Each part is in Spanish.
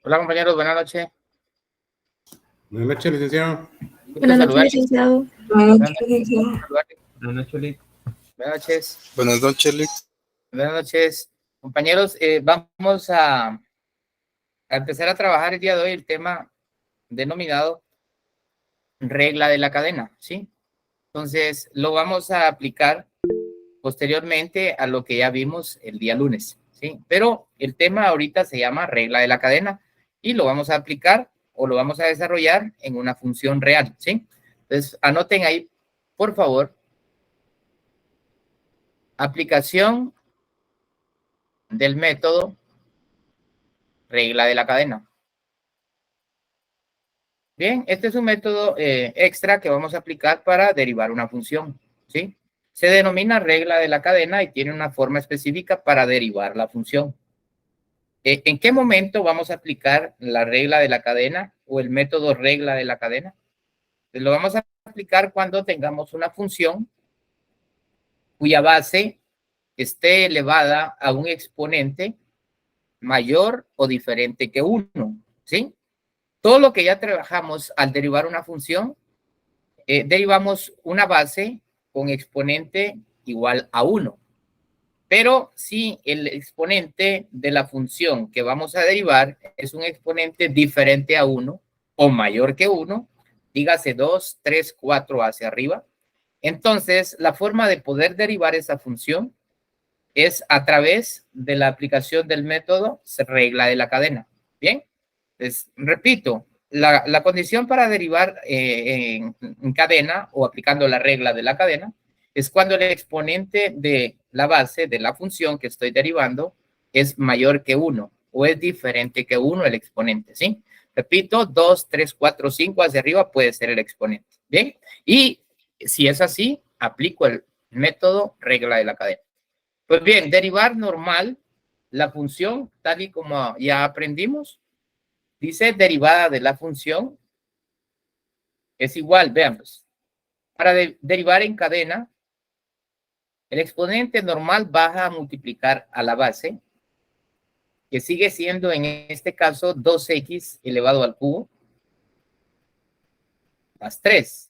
Hola compañeros, buenas noches. Buenas noches, licenciado. Buenas noches, licenciado. Buenas noches, licenciado. Buenas noches, Lic. Buenas noches. Buenas noches, Lic. Buenas noches. Compañeros, vamos a empezar a trabajar el día de hoy el tema denominado regla de la cadena, ¿sí? Entonces, lo vamos a aplicar posteriormente a lo que ya vimos el día lunes, ¿sí? Pero el tema ahorita se llama regla de la cadena y lo vamos a aplicar o lo vamos a desarrollar en una función real, ¿sí? Entonces, anoten ahí, por favor, aplicación del método regla de la cadena. Bien, este es un método extra que vamos a aplicar para derivar una función, ¿sí? Se denomina regla de la cadena y tiene una forma específica para derivar la función. ¿En qué momento vamos a aplicar la regla de la cadena o el método regla de la cadena? Pues lo vamos a aplicar cuando tengamos una función cuya base esté elevada a un exponente mayor o diferente que 1, ¿sí? Todo lo que ya trabajamos al derivar una función, derivamos una base con exponente igual a 1. Pero si el exponente de la función que vamos a derivar es un exponente diferente a 1 o mayor que 1, dígase 2, 3, 4 hacia arriba, entonces la forma de poder derivar esa función es a través de la aplicación del método regla de la cadena. Bien, entonces, repito, la condición para derivar en cadena o aplicando la regla de la cadena es cuando el exponente de la base de la función que estoy derivando es mayor que 1 o es diferente que 1 el exponente, ¿sí? Repito, 2, 3, 4, 5 hacia arriba puede ser el exponente. Bien, y si es así, aplico el método regla de la cadena. Pues bien, derivar normal, la función, tal y como ya aprendimos, dice derivada de la función es igual, veamos. Para derivar en cadena, el exponente normal baja a multiplicar a la base, que sigue siendo en este caso 2x elevado al cubo, más 3.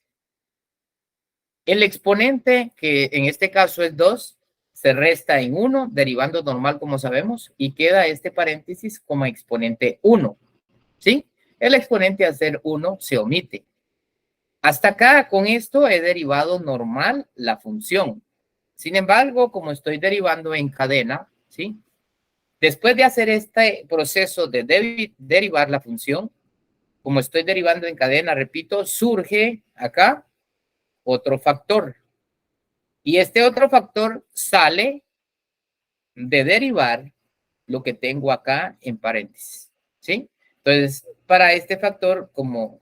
El exponente, que en este caso es 2, se resta en 1, derivando normal como sabemos, y queda este paréntesis como exponente 1, ¿sí? El exponente al ser 1 se omite. Hasta acá, con esto he derivado normal la función. Sin embargo, como estoy derivando en cadena, ¿sí? Después de hacer este proceso de derivar la función, como estoy derivando en cadena, repito, surge acá otro factor. Y este otro factor sale de derivar lo que tengo acá en paréntesis, ¿sí? Entonces, para este factor, como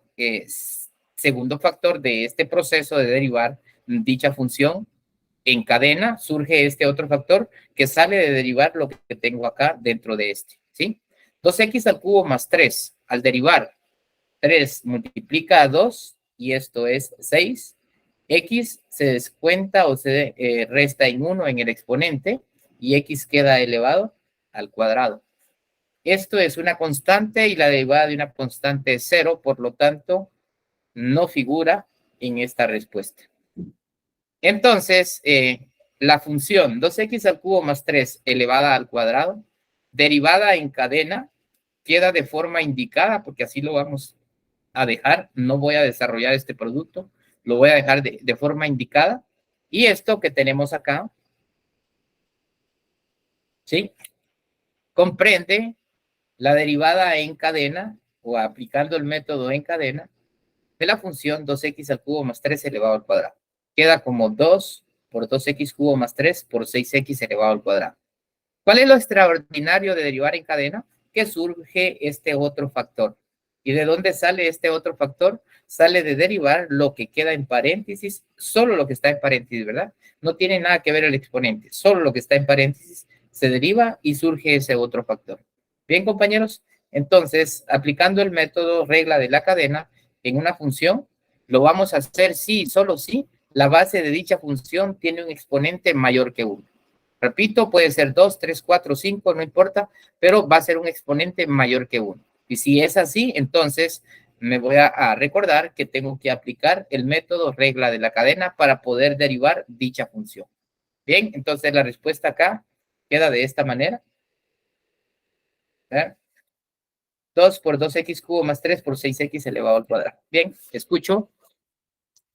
segundo factor de este proceso de derivar dicha función en cadena, surge este otro factor que sale de derivar lo que tengo acá dentro de este, ¿sí? 2x al cubo más 3. Al derivar, 3 multiplica a 2 y esto es 6. X se descuenta o se resta en 1 en el exponente y x queda elevado al cuadrado. Esto es una constante y la derivada de una constante es 0, por lo tanto, no figura en esta respuesta. Entonces, la función 2x al cubo más 3 elevada al cuadrado, derivada en cadena, queda de forma indicada, porque así lo vamos a dejar. No voy a desarrollar este producto, lo voy a dejar de forma indicada. Y esto que tenemos acá, ¿sí? Comprende la derivada en cadena, o aplicando el método en cadena, de la función 2x al cubo más 3 elevado al cuadrado. Queda como 2 por 2x cubo más 3 por 6x elevado al cuadrado. ¿Cuál es lo extraordinario de derivar en cadena? Que surge este otro factor. ¿Y de dónde sale este otro factor? Sale de derivar lo que queda en paréntesis, solo lo que está en paréntesis, ¿verdad? No tiene nada que ver el exponente, solo lo que está en paréntesis se deriva y surge ese otro factor. Bien, compañeros, entonces, aplicando el método regla de la cadena en una función, lo vamos a hacer si, solo si, la base de dicha función tiene un exponente mayor que 1. Repito, puede ser 2, 3, 4, 5, no importa, pero va a ser un exponente mayor que 1. Y si es así, entonces me voy a recordar que tengo que aplicar el método regla de la cadena para poder derivar dicha función. Bien, entonces la respuesta acá queda de esta manera. 2 por 2x cubo más 3 por 6x elevado al cuadrado. Bien, escucho.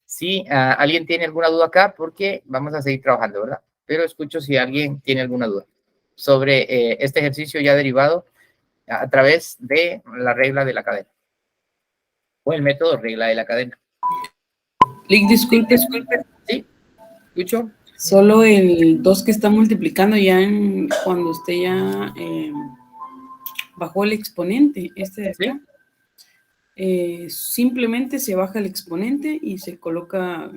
Si alguien tiene alguna duda acá, porque vamos a seguir trabajando, ¿verdad? Pero escucho si alguien tiene alguna duda sobre este ejercicio ya derivado a través de la regla de la cadena o el método regla de la cadena. Lick, disculpe. Sí, escucho. Solo el 2 que está multiplicando ya cuando usted ya bajó el exponente, este de acá. Simplemente se baja el exponente y se coloca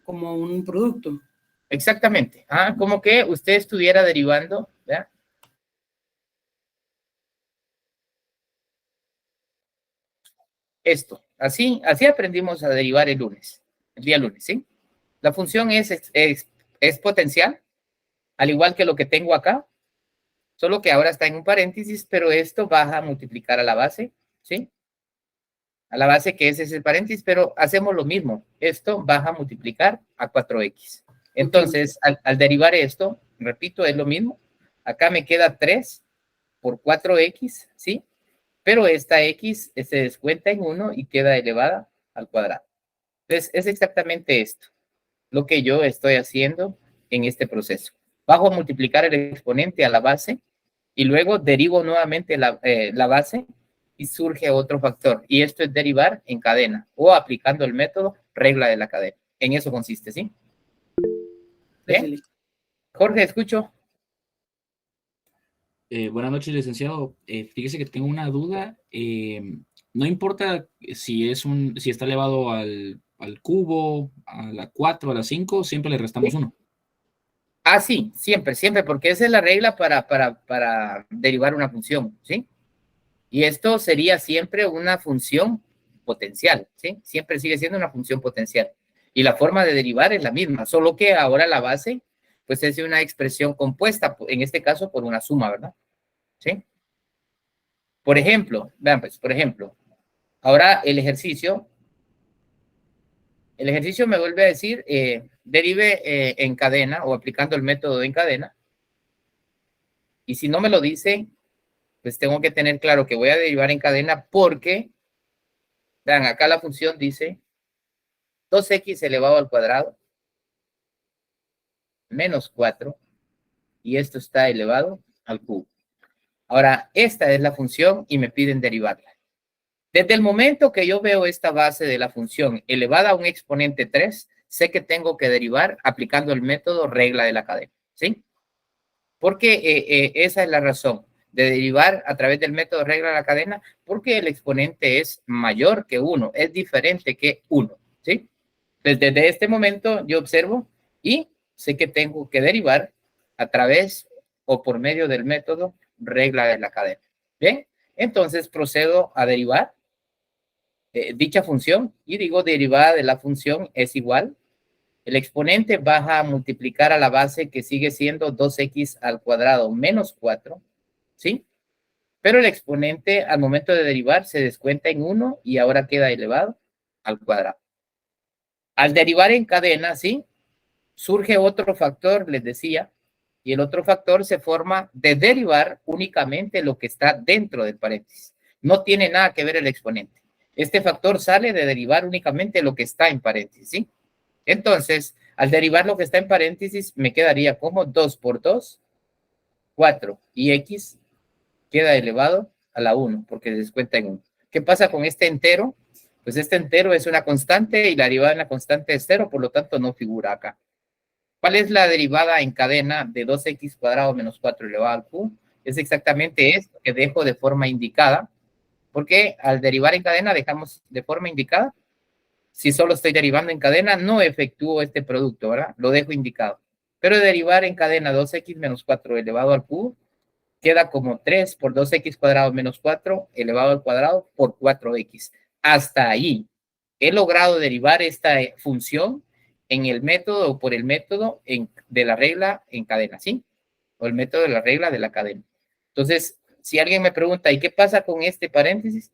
como un producto. Exactamente. Como que usted estuviera derivando, ¿verdad? Esto. Así aprendimos a derivar el día lunes, ¿sí? La función es potencial, al igual que lo que tengo acá, solo que ahora está en un paréntesis, pero esto baja a multiplicar a la base, ¿sí? A la base que es ese paréntesis, pero hacemos lo mismo. Esto baja a multiplicar a 4x. Entonces, al derivar esto, repito, es lo mismo. Acá me queda 3 por 4x, ¿sí? Pero esta x se descuenta en 1 y queda elevada al cuadrado. Entonces, es exactamente esto lo que yo estoy haciendo en este proceso. Bajo a multiplicar el exponente a la base y luego derivo nuevamente la base y surge otro factor. Y esto es derivar en cadena o aplicando el método regla de la cadena. En eso consiste, ¿sí? ¿Bien? Jorge, escucho. Buenas noches, licenciado. Fíjese que tengo una duda. No importa si está elevado al cubo, a la 4, a la 5, siempre le restamos 1. Sí, siempre, porque esa es la regla para derivar una función, ¿sí? Y esto sería siempre una función potencial, ¿sí? Siempre sigue siendo una función potencial. Y la forma de derivar es la misma, solo que ahora la base, pues es una expresión compuesta, en este caso por una suma, ¿verdad? ¿Sí? Por ejemplo, vean pues, ahora el ejercicio me vuelve a decir, derive en cadena o aplicando el método en cadena. Y si no me lo dice, pues tengo que tener claro que voy a derivar en cadena porque, vean, acá la función dice 2x elevado al cuadrado menos 4 y esto está elevado al cubo. Ahora, esta es la función y me piden derivarla. Desde el momento que yo veo esta base de la función elevada a un exponente 3, sé que tengo que derivar aplicando el método regla de la cadena, ¿sí? Porque esa es la razón de derivar a través del método regla de la cadena, porque el exponente es mayor que 1, es diferente que 1, ¿sí? Desde este momento yo observo y sé que tengo que derivar a través o por medio del método regla de la cadena. Bien, entonces procedo a derivar dicha función y digo derivada de la función es igual. El exponente baja a multiplicar a la base que sigue siendo 2x al cuadrado menos 4, ¿sí? Pero el exponente al momento de derivar se descuenta en 1 y ahora queda elevado al cuadrado. Al derivar en cadena, ¿sí? Surge otro factor, les decía, y el otro factor se forma de derivar únicamente lo que está dentro del paréntesis. No tiene nada que ver el exponente. Este factor sale de derivar únicamente lo que está en paréntesis, ¿sí? Entonces, al derivar lo que está en paréntesis, me quedaría como 2 por 2, 4, y x queda elevado a la 1, porque se descuenta en 1. ¿Qué pasa con este entero? Pues este entero es una constante y la derivada en la constante es 0, por lo tanto no figura acá. ¿Cuál es la derivada en cadena de 2x cuadrado menos 4 elevado al q? Es exactamente esto que dejo de forma indicada, porque al derivar en cadena dejamos de forma indicada. Si solo estoy derivando en cadena, no efectúo este producto, ¿verdad? Lo dejo indicado. Pero derivar en cadena 2x menos 4 elevado al cubo queda como 3 por 2x cuadrado menos 4 elevado al cuadrado por 4x. Hasta ahí he logrado derivar esta función en el método o por el método de la regla en cadena, ¿sí? O el método de la regla de la cadena. Entonces, si alguien me pregunta, ¿y qué pasa con este paréntesis?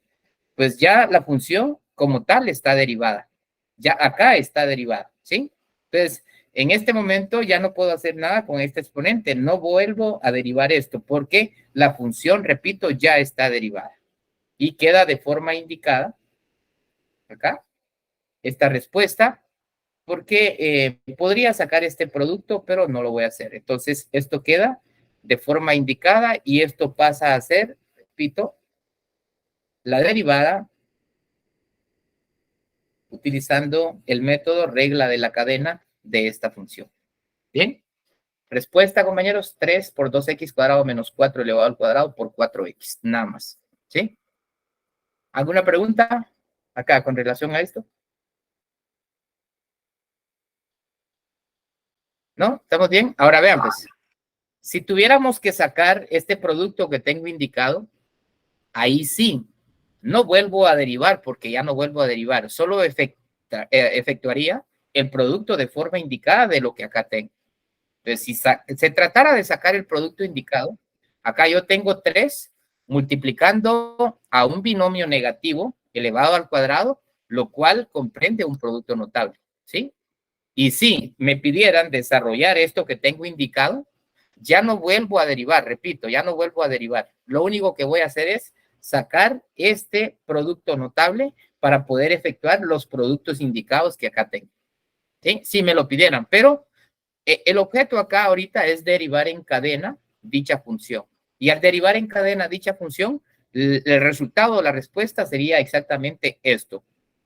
Pues ya la función como tal está derivada. Ya acá está derivada, ¿sí? Entonces, en este momento ya no puedo hacer nada con este exponente. No vuelvo a derivar esto porque la función, repito, ya está derivada. Y queda de forma indicada, acá, esta respuesta, porque podría sacar este producto, pero no lo voy a hacer. Entonces, esto queda de forma indicada y esto pasa a ser, repito, la derivada utilizando el método regla de la cadena de esta función. ¿Bien? Respuesta, compañeros, 3 por 2x cuadrado menos 4 elevado al cuadrado por 4x, nada más. ¿Sí? ¿Alguna pregunta acá con relación a esto? ¿No? ¿Estamos bien? Ahora vean, pues, si tuviéramos que sacar este producto que tengo indicado, ahí sí, no vuelvo a derivar porque ya no vuelvo a derivar, solo efectuaría el producto de forma indicada de lo que acá tengo. Entonces, si se tratara de sacar el producto indicado, acá yo tengo 3 multiplicando a un binomio negativo elevado al cuadrado, lo cual comprende un producto notable, ¿sí? Y si me pidieran desarrollar esto que tengo indicado, ya no vuelvo a derivar, repito, ya no vuelvo a derivar. Lo único que voy a hacer es sacar este producto notable para poder efectuar los productos indicados que acá tengo, ¿sí? Si me lo pidieran, pero el objeto acá ahorita es derivar en cadena dicha función. Y al derivar en cadena dicha función, el resultado, la respuesta sería exactamente esto.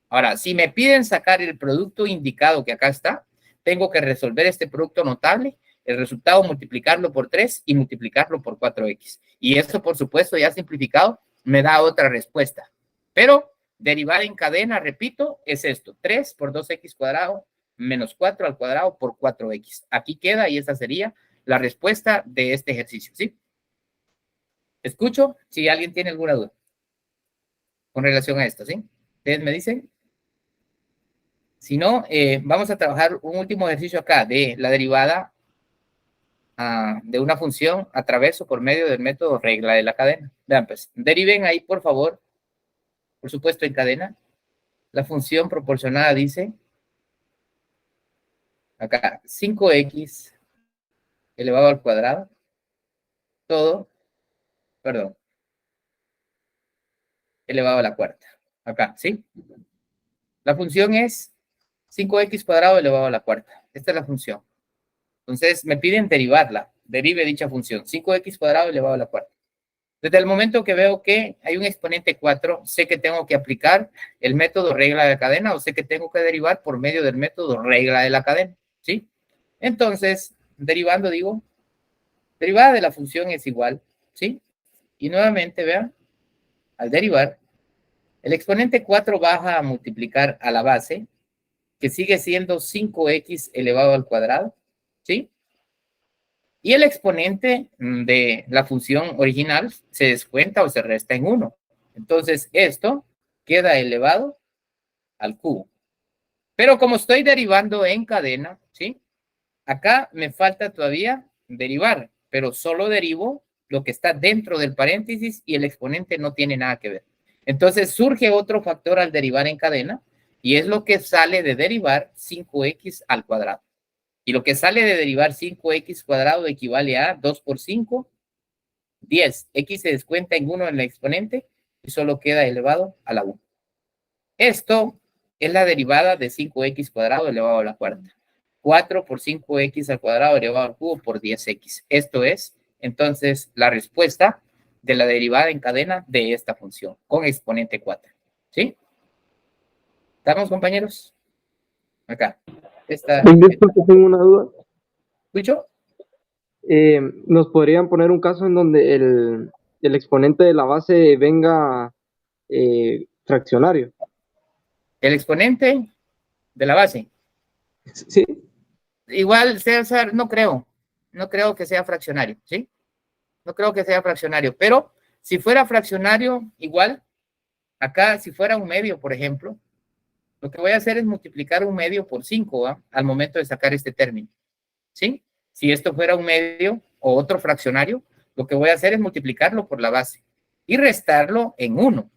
Ahora, si me piden sacar el producto indicado que acá está, tengo que resolver este producto notable, el resultado multiplicarlo por 3 y multiplicarlo por 4x. Y esto, por supuesto, ya simplificado, me da otra respuesta. Pero derivar en cadena, repito, es esto, 3 por 2x cuadrado menos 4 al cuadrado por 4x. Aquí queda y esa sería la respuesta de este ejercicio, ¿sí? Escucho si alguien tiene alguna duda con relación a esto, ¿sí? Ustedes me dicen. Si no, vamos a trabajar un último ejercicio acá de la derivada de una función a través o por medio del método regla de la cadena. Vean, pues, deriven ahí, por favor, por supuesto, en cadena. La función proporcionada dice, acá, 5x elevado al cuadrado, todo, perdón, elevado a la cuarta. Acá, ¿sí? La función es 5x cuadrado elevado a la cuarta. Esta es la función. Entonces, me piden derivarla. Derive dicha función. 5x cuadrado elevado a la cuarta. Desde el momento que veo que hay un exponente 4, sé que tengo que aplicar el método regla de la cadena o sé que tengo que derivar por medio del método regla de la cadena, ¿sí? Entonces, derivando, digo, derivada de la función es igual, ¿sí? Y nuevamente, vean, al derivar, el exponente 4 baja a multiplicar a la base, que sigue siendo 5x elevado al cuadrado, ¿sí? Y el exponente de la función original se descuenta o se resta en 1. Entonces, esto queda elevado al cubo. Pero como estoy derivando en cadena, ¿sí? Acá me falta todavía derivar, pero solo derivo lo que está dentro del paréntesis y el exponente no tiene nada que ver. Entonces, surge otro factor al derivar en cadena y es lo que sale de derivar 5x al cuadrado. Y lo que sale de derivar 5x cuadrado equivale a 2 por 5, 10. X se descuenta en 1 en el exponente y solo queda elevado a la 1. Esto es la derivada de 5x cuadrado elevado a la cuarta. 4 por 5x al cuadrado elevado al cubo por 10x. Esto es, entonces, la respuesta de la derivada en cadena de esta función con exponente 4. ¿Sí? ¿Estamos, compañeros? Acá. Disculpe, tengo una duda. ¿Escucho? ¿Nos podrían poner un caso en donde el exponente de la base venga fraccionario? El exponente de la base. Sí. Igual, César, no creo que sea fraccionario, ¿sí? No creo que sea fraccionario, pero si fuera fraccionario, igual, acá, si fuera un medio, por ejemplo, lo que voy a hacer es multiplicar un medio por 5, ¿ah? Al momento de sacar este término, ¿sí? Si esto fuera un medio o otro fraccionario, Lo que voy a hacer es multiplicarlo por la base y restarlo en 1.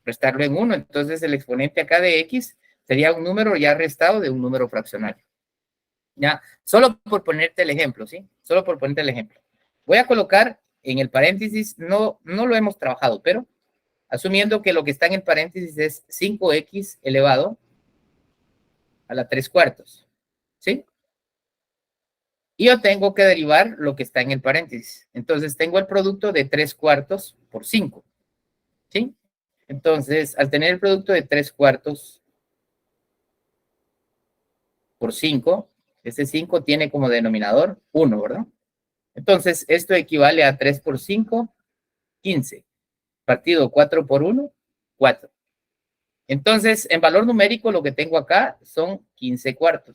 Restarlo en 1. Entonces el exponente acá de x sería un número ya restado de un número fraccionario. Ya, solo por ponerte el ejemplo, ¿sí? Solo por ponerte el ejemplo. Voy a colocar en el paréntesis, no lo hemos trabajado, pero asumiendo que lo que está en el paréntesis es 5x elevado a la 3/4, ¿sí? Y yo tengo que derivar lo que está en el paréntesis. Entonces tengo el producto de 3/4 por 5, ¿sí? Entonces, al tener el producto de 3/4 por 5, ese 5 tiene como denominador 1, ¿verdad? Entonces, esto equivale a 3 por 5, 15. Partido 4 por 1, 4. Entonces, en valor numérico, lo que tengo acá son 15/4.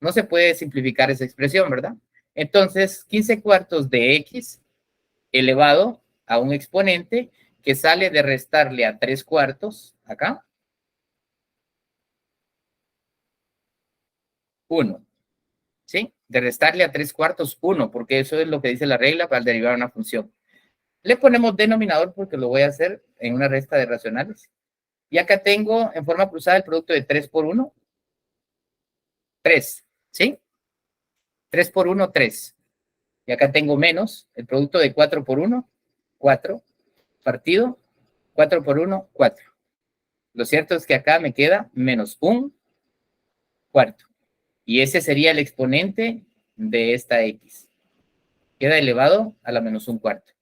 No se puede simplificar esa expresión, ¿verdad? Entonces, 15/4 de x elevado a un exponente que sale de restarle a 3/4, acá, 1. ¿Sí? De restarle a 3/4, 1, porque eso es lo que dice la regla para derivar una función. Le ponemos denominador porque lo voy a hacer en una resta de racionales. Y acá tengo en forma cruzada el producto de 3 por 1, 3, ¿sí? 3 por 1, 3. Y acá tengo menos el producto de 4 por 1, 4, partido 4 por 1, 4. Lo cierto es que acá me queda menos 1/4. Y ese sería el exponente de esta x. Queda elevado a la menos 1/4.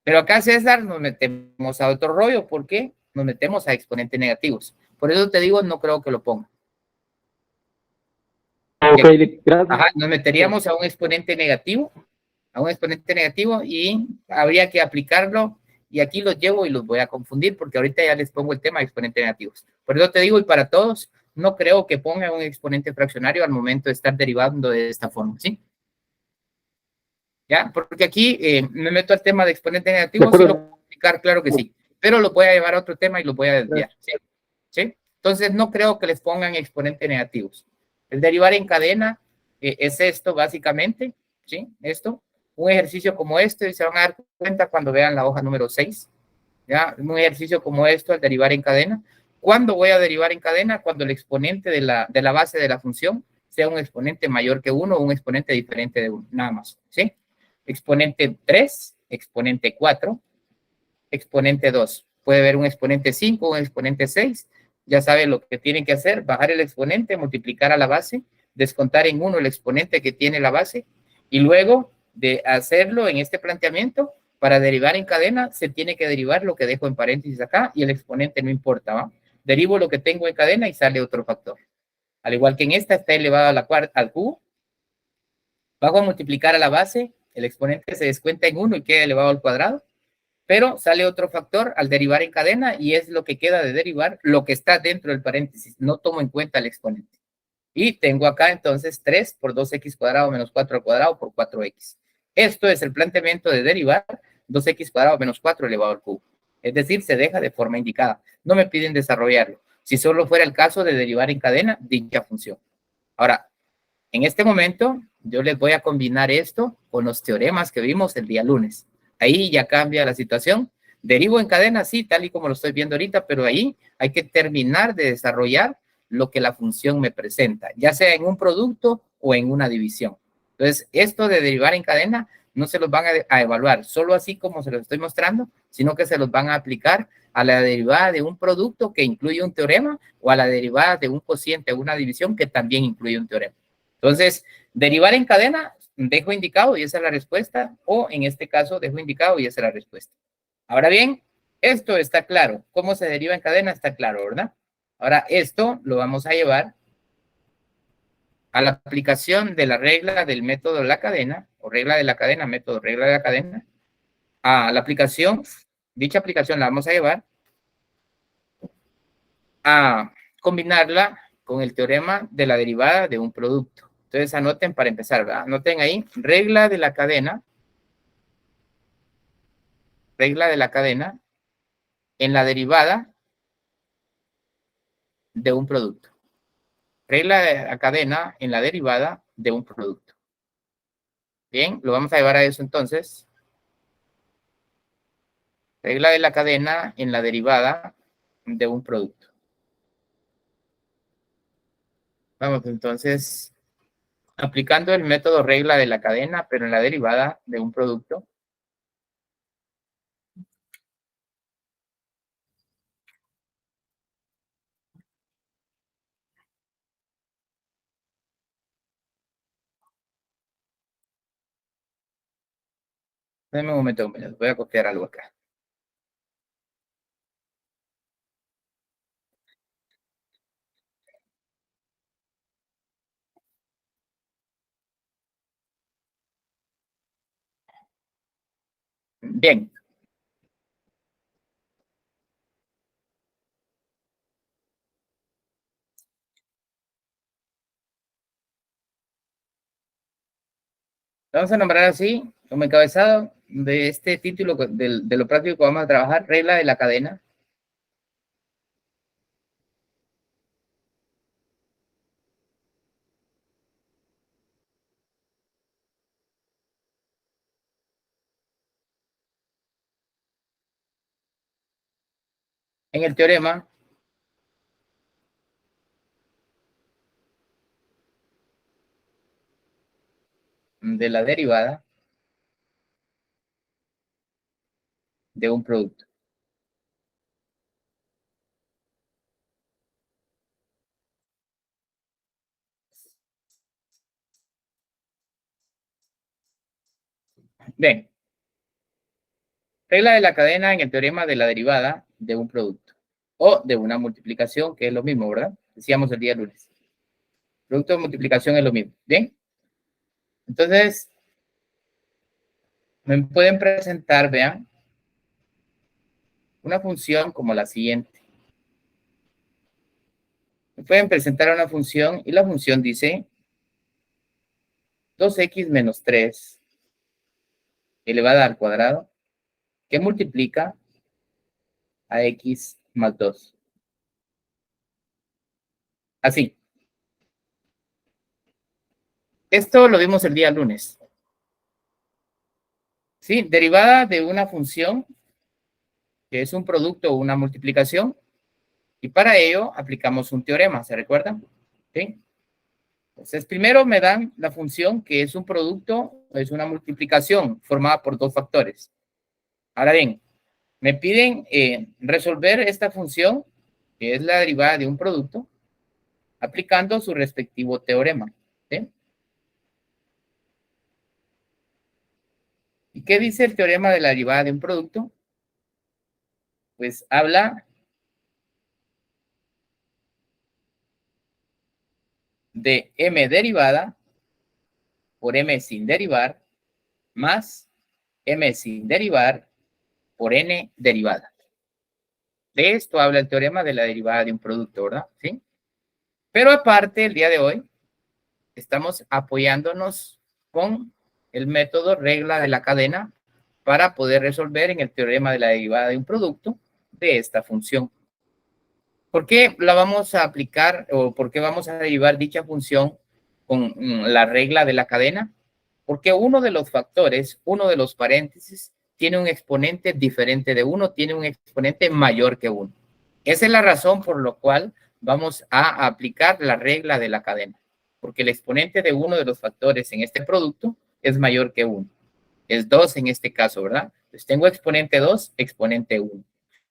Pero acá, César, nos metemos a otro rollo. ¿Por qué? Nos metemos a exponentes negativos. Por eso te digo, no creo que lo ponga. Ok, gracias. Ajá, nos meteríamos a un exponente negativo, y habría que aplicarlo, y aquí los llevo y los voy a confundir, porque ahorita ya les pongo el tema de exponentes negativos. Por eso te digo, y para todos, no creo que ponga un exponente fraccionario al momento de estar derivando de esta forma, ¿sí? ¿Ya? Porque aquí me meto al tema de exponentes negativos, sí lo puedo explicar, claro que sí, pero lo voy a llevar a otro tema y lo voy a desviar, ¿sí? ¿Sí? Entonces, no creo que les pongan exponentes negativos. El derivar en cadena es esto, básicamente, ¿sí? Esto, un ejercicio como este, y se van a dar cuenta cuando vean la hoja número 6, ¿ya? Un ejercicio como esto, al derivar en cadena. ¿Cuándo voy a derivar en cadena? Cuando el exponente de la base de la función sea un exponente mayor que 1 o un exponente diferente de 1, nada más, ¿sí? Exponente 3, exponente 4, exponente 2. Puede haber un exponente 5, un exponente 6. Ya saben lo que tienen que hacer, bajar el exponente, multiplicar a la base, descontar en 1 el exponente que tiene la base, y luego de hacerlo en este planteamiento, para derivar en cadena, se tiene que derivar lo que dejo en paréntesis acá, y el exponente no importa, ¿va? Derivo lo que tengo en cadena y sale otro factor. Al igual que en esta está elevado al cubo, bajo a multiplicar a la base, el exponente se descuenta en 1 y queda elevado al cuadrado, pero sale otro factor al derivar en cadena y es lo que queda de derivar lo que está dentro del paréntesis. No tomo en cuenta el exponente. Y tengo acá entonces 3 por 2x cuadrado menos 4 al cuadrado por 4x. Esto es el planteamiento de derivar 2x cuadrado menos 4 elevado al cubo. Es decir, se deja de forma indicada. No me piden desarrollarlo. Si solo fuera el caso de derivar en cadena dicha función. Ahora, en este momento, yo les voy a combinar esto con los teoremas que vimos el día lunes. Ahí ya cambia la situación. Derivo en cadena, sí, tal y como lo estoy viendo ahorita, pero ahí hay que terminar de desarrollar lo que la función me presenta, ya sea en un producto o en una división. Entonces, esto de derivar en cadena no se los van a evaluar solo así como se los estoy mostrando, sino que se los van a aplicar a la derivada de un producto que incluye un teorema o a la derivada de un cociente o una división que también incluye un teorema. Entonces, derivar en cadena, dejo indicado y esa es la respuesta, o en este caso dejo indicado y esa es la respuesta. Ahora bien, esto está claro. ¿Cómo se deriva en cadena? Está claro, ¿verdad? Ahora, esto lo vamos a llevar a la aplicación de la regla del método de la cadena, o regla de la cadena, método regla de la cadena, a la aplicación, dicha aplicación la vamos a llevar a combinarla con el teorema de la derivada de un producto. Entonces anoten para empezar, ¿verdad? Anoten ahí, regla de la cadena en la derivada de un producto. Regla de la cadena en la derivada de un producto. Bien, lo vamos a llevar a eso entonces. Regla de la cadena en la derivada de un producto. Vamos entonces, aplicando el método regla de la cadena, pero en la derivada de un producto. Dame un momento, voy a copiar algo acá. Bien. Vamos a nombrar así, como encabezado de este título de lo práctico que vamos a trabajar, regla de la cadena. En el teorema de la derivada de un producto. Bien. Regla de la cadena en el teorema de la derivada de un producto. O de una multiplicación, que es lo mismo, ¿verdad? Decíamos el día lunes. Producto de multiplicación es lo mismo. Bien. Entonces, me pueden presentar, vean, una función como la siguiente. Me pueden presentar una función y la función dice 2x menos 3 elevada al cuadrado que multiplica a x más 2. Así. Esto lo vimos el día lunes. ¿Sí? Derivada de una función que es un producto o una multiplicación. Y para ello aplicamos un teorema, ¿se recuerdan? ¿Sí? Entonces, primero me dan la función que es un producto, es una multiplicación formada por dos factores. Ahora bien, me piden resolver esta función, que es la derivada de un producto, aplicando su respectivo teorema. ¿Sí? ¿Y qué dice el teorema de la derivada de un producto? Pues habla de m derivada por m sin derivar más m sin derivar por n derivada. De esto habla el teorema de la derivada de un producto, ¿verdad? ¿Sí? Pero aparte, el día de hoy, estamos apoyándonos con el método regla de la cadena para poder resolver en el teorema de la derivada de un producto de esta función. ¿Por qué la vamos a aplicar o por qué vamos a derivar dicha función con la regla de la cadena? Porque uno de los factores, uno de los paréntesis, tiene un exponente diferente de uno, tiene un exponente mayor que uno. Esa es la razón por la cual vamos a aplicar la regla de la cadena. Porque el exponente de uno de los factores en este producto es mayor que 1. Es 2 en este caso, ¿verdad? Entonces tengo exponente 2, exponente 1.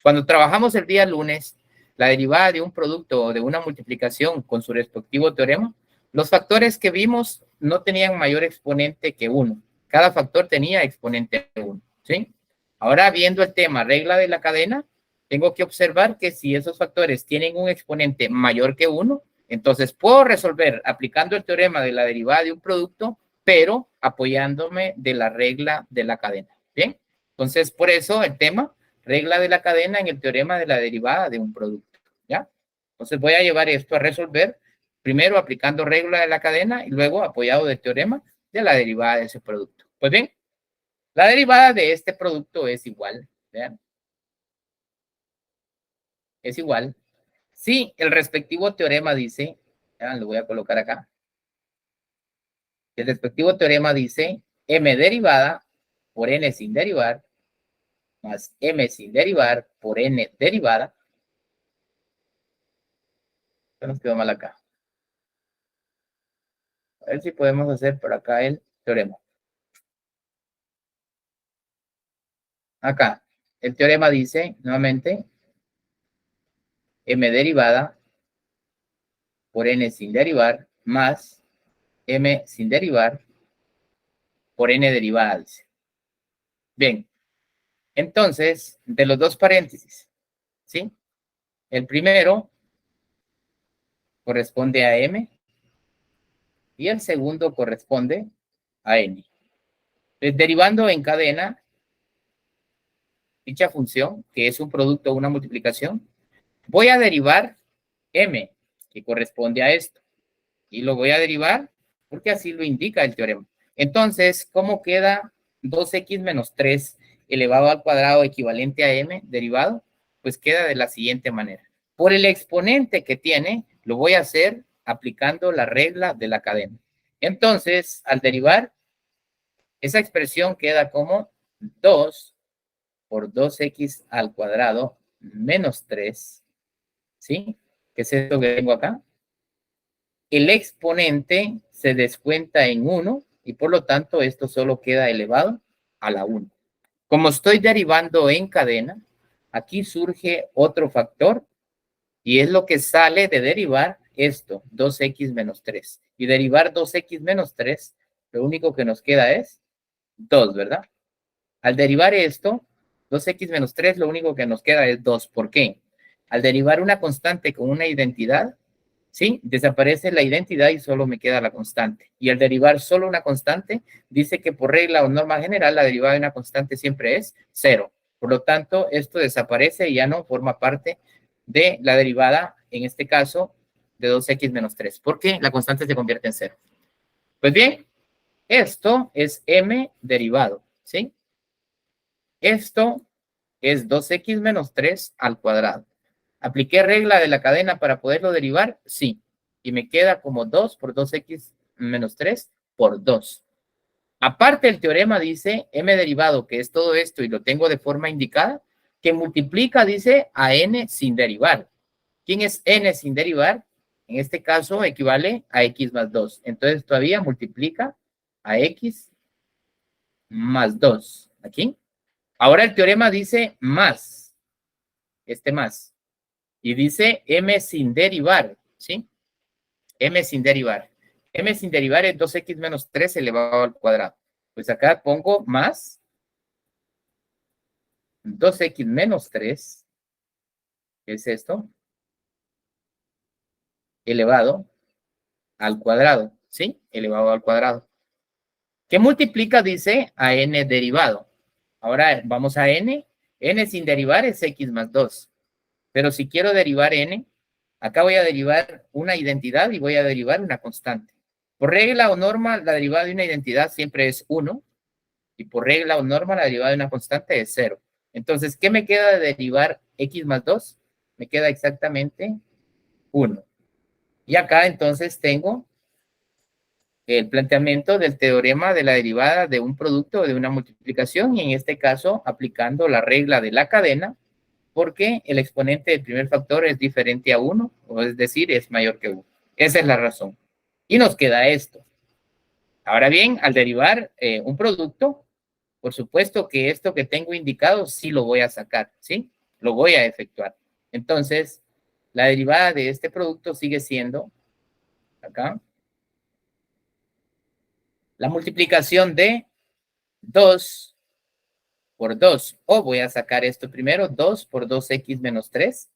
Cuando trabajamos el día lunes, la derivada de un producto o de una multiplicación con su respectivo teorema, los factores que vimos no tenían mayor exponente que 1. Cada factor tenía exponente 1, ¿sí? Ahora, viendo el tema regla de la cadena, tengo que observar que si esos factores tienen un exponente mayor que 1, entonces puedo resolver aplicando el teorema de la derivada de un producto, pero apoyándome de la regla de la cadena. ¿Bien? Entonces, por eso el tema, regla de la cadena en el teorema de la derivada de un producto. ¿Ya? Entonces voy a llevar esto a resolver, primero aplicando regla de la cadena y luego apoyado del teorema de la derivada de ese producto. Pues bien, la derivada de este producto es igual. ¿Vean? Es igual. Si el respectivo teorema dice, ya lo voy a colocar acá. El respectivo teorema dice m derivada por n sin derivar, más m sin derivar por n derivada. ¿Qué nos quedó mal acá? A ver si podemos hacer por acá el teorema. Acá, el teorema dice, nuevamente, m derivada por n sin derivar, más m sin derivar por n derivada, dice. Bien, entonces, de los dos paréntesis, ¿sí? El primero corresponde a m y el segundo corresponde a n. Derivando en cadena dicha función, que es un producto o una multiplicación, voy a derivar m, que corresponde a esto, y lo voy a derivar porque así lo indica el teorema. Entonces, ¿cómo queda 2x menos 3 elevado al cuadrado equivalente a m derivado? Pues queda de la siguiente manera. Por el exponente que tiene, lo voy a hacer aplicando la regla de la cadena. Entonces, al derivar, esa expresión queda como 2 por 2x al cuadrado menos 3, ¿sí? ¿Qué es esto que tengo acá? El exponente se descuenta en 1 y por lo tanto esto solo queda elevado a la 1. Como estoy derivando en cadena, aquí surge otro factor y es lo que sale de derivar esto, 2x menos 3. Y derivar 2x menos 3, lo único que nos queda es 2, ¿verdad? Al derivar esto, 2x menos 3, lo único que nos queda es 2. ¿Por qué? Al derivar una constante con una identidad, ¿sí? Desaparece la identidad y solo me queda la constante. Y al derivar solo una constante, dice que por regla o norma general, la derivada de una constante siempre es 0. Por lo tanto, esto desaparece y ya no forma parte de la derivada, en este caso, de 2x menos 3, porque la constante se convierte en 0. Pues bien, esto es m derivado, ¿sí? Esto es 2x menos 3 al cuadrado. ¿Apliqué regla de la cadena para poderlo derivar? Sí. Y me queda como 2 por 2x menos 3 por 2. Aparte, el teorema dice m derivado, que es todo esto, y lo tengo de forma indicada, que multiplica, dice, a n sin derivar. ¿Quién es n sin derivar? En este caso, equivale a x más 2. Entonces, todavía multiplica a x más 2. ¿Aquí? Ahora el teorema dice más. Más. Y dice m sin derivar, ¿sí? M sin derivar. M sin derivar es 2x menos 3 elevado al cuadrado. Pues acá pongo más 2x menos 3, ¿qué es esto? Elevado al cuadrado, ¿sí? Elevado al cuadrado. ¿Qué multiplica? Dice a n derivado. Ahora vamos a n. N sin derivar es x más 2. Pero si quiero derivar n, acá voy a derivar una identidad y voy a derivar una constante. Por regla o norma, la derivada de una identidad siempre es 1. Y por regla o norma, la derivada de una constante es 0. Entonces, ¿qué me queda de derivar x más 2? Me queda exactamente 1. Y acá entonces tengo el planteamiento del teorema de la derivada de un producto o de una multiplicación, y en este caso aplicando la regla de la cadena, porque el exponente del primer factor es diferente a 1, o es decir, es mayor que 1. Esa es la razón. Y nos queda esto. Ahora bien, al derivar un producto, por supuesto que esto que tengo indicado sí lo voy a sacar, ¿sí? Lo voy a efectuar. Entonces, la derivada de este producto sigue siendo, acá, la multiplicación de 2 por 2. O voy a sacar esto primero, 2 por 2x menos 3.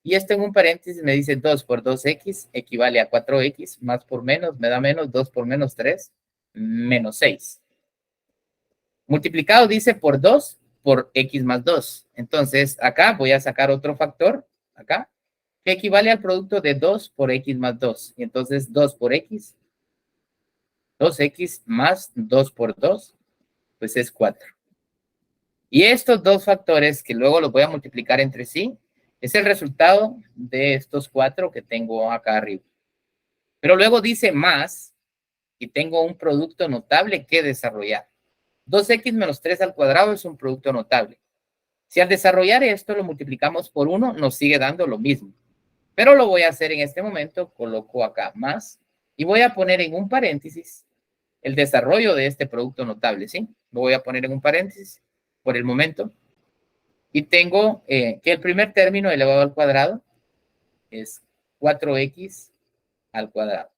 Y esto en un paréntesis me dice 2 por 2x equivale a 4x, más por menos me da menos, 2 por menos 3, menos 6. Multiplicado dice por 2 por x más 2. Entonces, acá voy a sacar otro factor, acá, que equivale al producto de 2 por x más 2. Y entonces 2 por x, 2x más 2 por 2, pues es 4. Y estos dos factores, que luego los voy a multiplicar entre sí, es el resultado de estos 4 que tengo acá arriba. Pero luego dice más, y tengo un producto notable que desarrollar. 2x menos 3 al cuadrado es un producto notable. Si al desarrollar esto lo multiplicamos por 1, nos sigue dando lo mismo. Pero lo voy a hacer en este momento, coloco acá más y voy a poner en un paréntesis el desarrollo de este producto notable, ¿sí? Lo voy a poner en un paréntesis por el momento. Y tengo que el primer término elevado al cuadrado es 4x al cuadrado,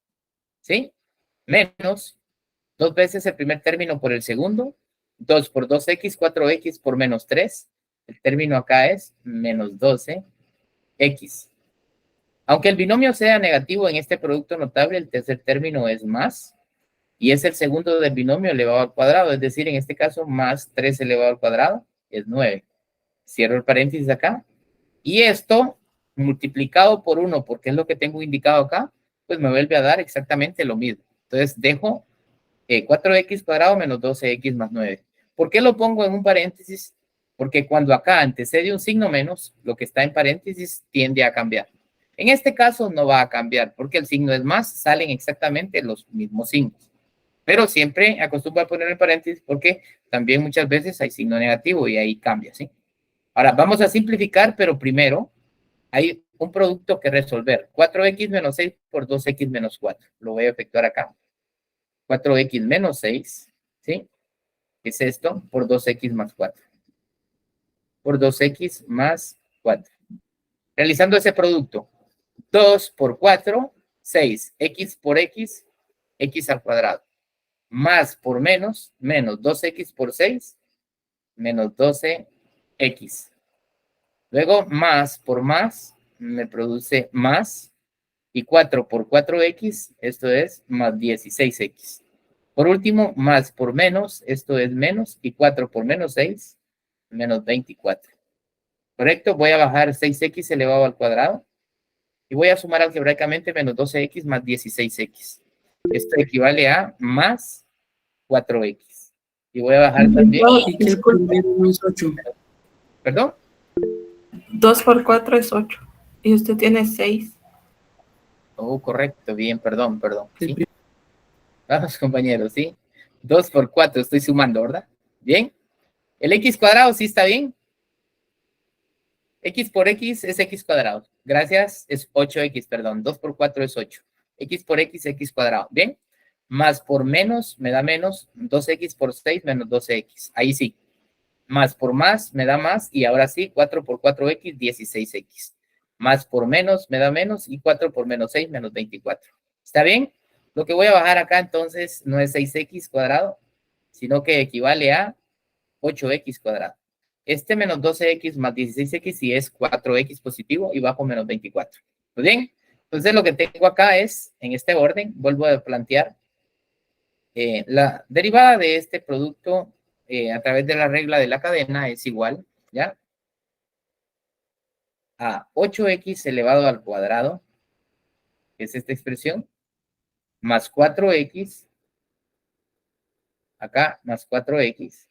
¿sí? Menos 2 veces el primer término por el segundo, 2 por 2x, 4x por menos 3. El término acá es menos 12x. Aunque el binomio sea negativo en este producto notable, el tercer término es más, y es el segundo del binomio elevado al cuadrado, es decir, en este caso, más 3 elevado al cuadrado es 9. Cierro el paréntesis acá, y esto multiplicado por 1, porque es lo que tengo indicado acá, pues me vuelve a dar exactamente lo mismo. Entonces dejo 4x cuadrado menos 12x más 9. ¿Por qué lo pongo en un paréntesis? Porque cuando acá antecede un signo menos, lo que está en paréntesis tiende a cambiar. En este caso no va a cambiar, porque el signo es más, salen exactamente los mismos signos. Pero siempre acostumbro a poner en paréntesis porque también muchas veces hay signo negativo y ahí cambia, ¿sí? Ahora vamos a simplificar, pero primero hay un producto que resolver. 4x menos 6 por 2x menos 4. Lo voy a efectuar acá. 4x menos 6, ¿sí? ¿Qué es esto? Por 2x más 4. Por 2x más 4. Realizando ese producto. 2 por 4, 6. X por x, x al cuadrado. Más por menos, menos 2x por 6, menos 12x. Luego, más por más, me produce más. Y 4 por 4x, esto es más 16x. Por último, más por menos, esto es menos. Y 4 por menos 6, menos 24. ¿Correcto? Voy a bajar 6x elevado al cuadrado. Y voy a sumar algebraicamente menos 12x más 16x. Esto equivale a más 4x. Y voy a bajar también. Y que el primero es 8. ¿Perdón? 2 por 4 es 8. Y usted tiene 6. Oh, correcto. Bien, perdón. ¿Sí? Vamos, compañeros, ¿sí? 2 por 4, estoy sumando, ¿verdad? Bien. El x cuadrado sí está bien. X por x es x cuadrado. Gracias, es 8x, perdón. 2 por 4 es 8. X por x, x cuadrado. Bien. Más por menos me da menos. 2x por 6 menos 12x. Ahí sí. Más por más me da más. Y ahora sí, 4 por 4x, 16x. Más por menos me da menos. Y 4 por menos 6 menos 24. ¿Está bien? Lo que voy a bajar acá entonces no es 6x cuadrado, sino que equivale a 8x cuadrado. Este menos 12x más 16x sí es 4x positivo y bajo menos 24. ¿Muy bien? Entonces lo que tengo acá es, en este orden, vuelvo a plantear la derivada de este producto a través de la regla de la cadena es igual, ¿ya? A 8x elevado al cuadrado, que es esta expresión, más 4x, acá, más 4x,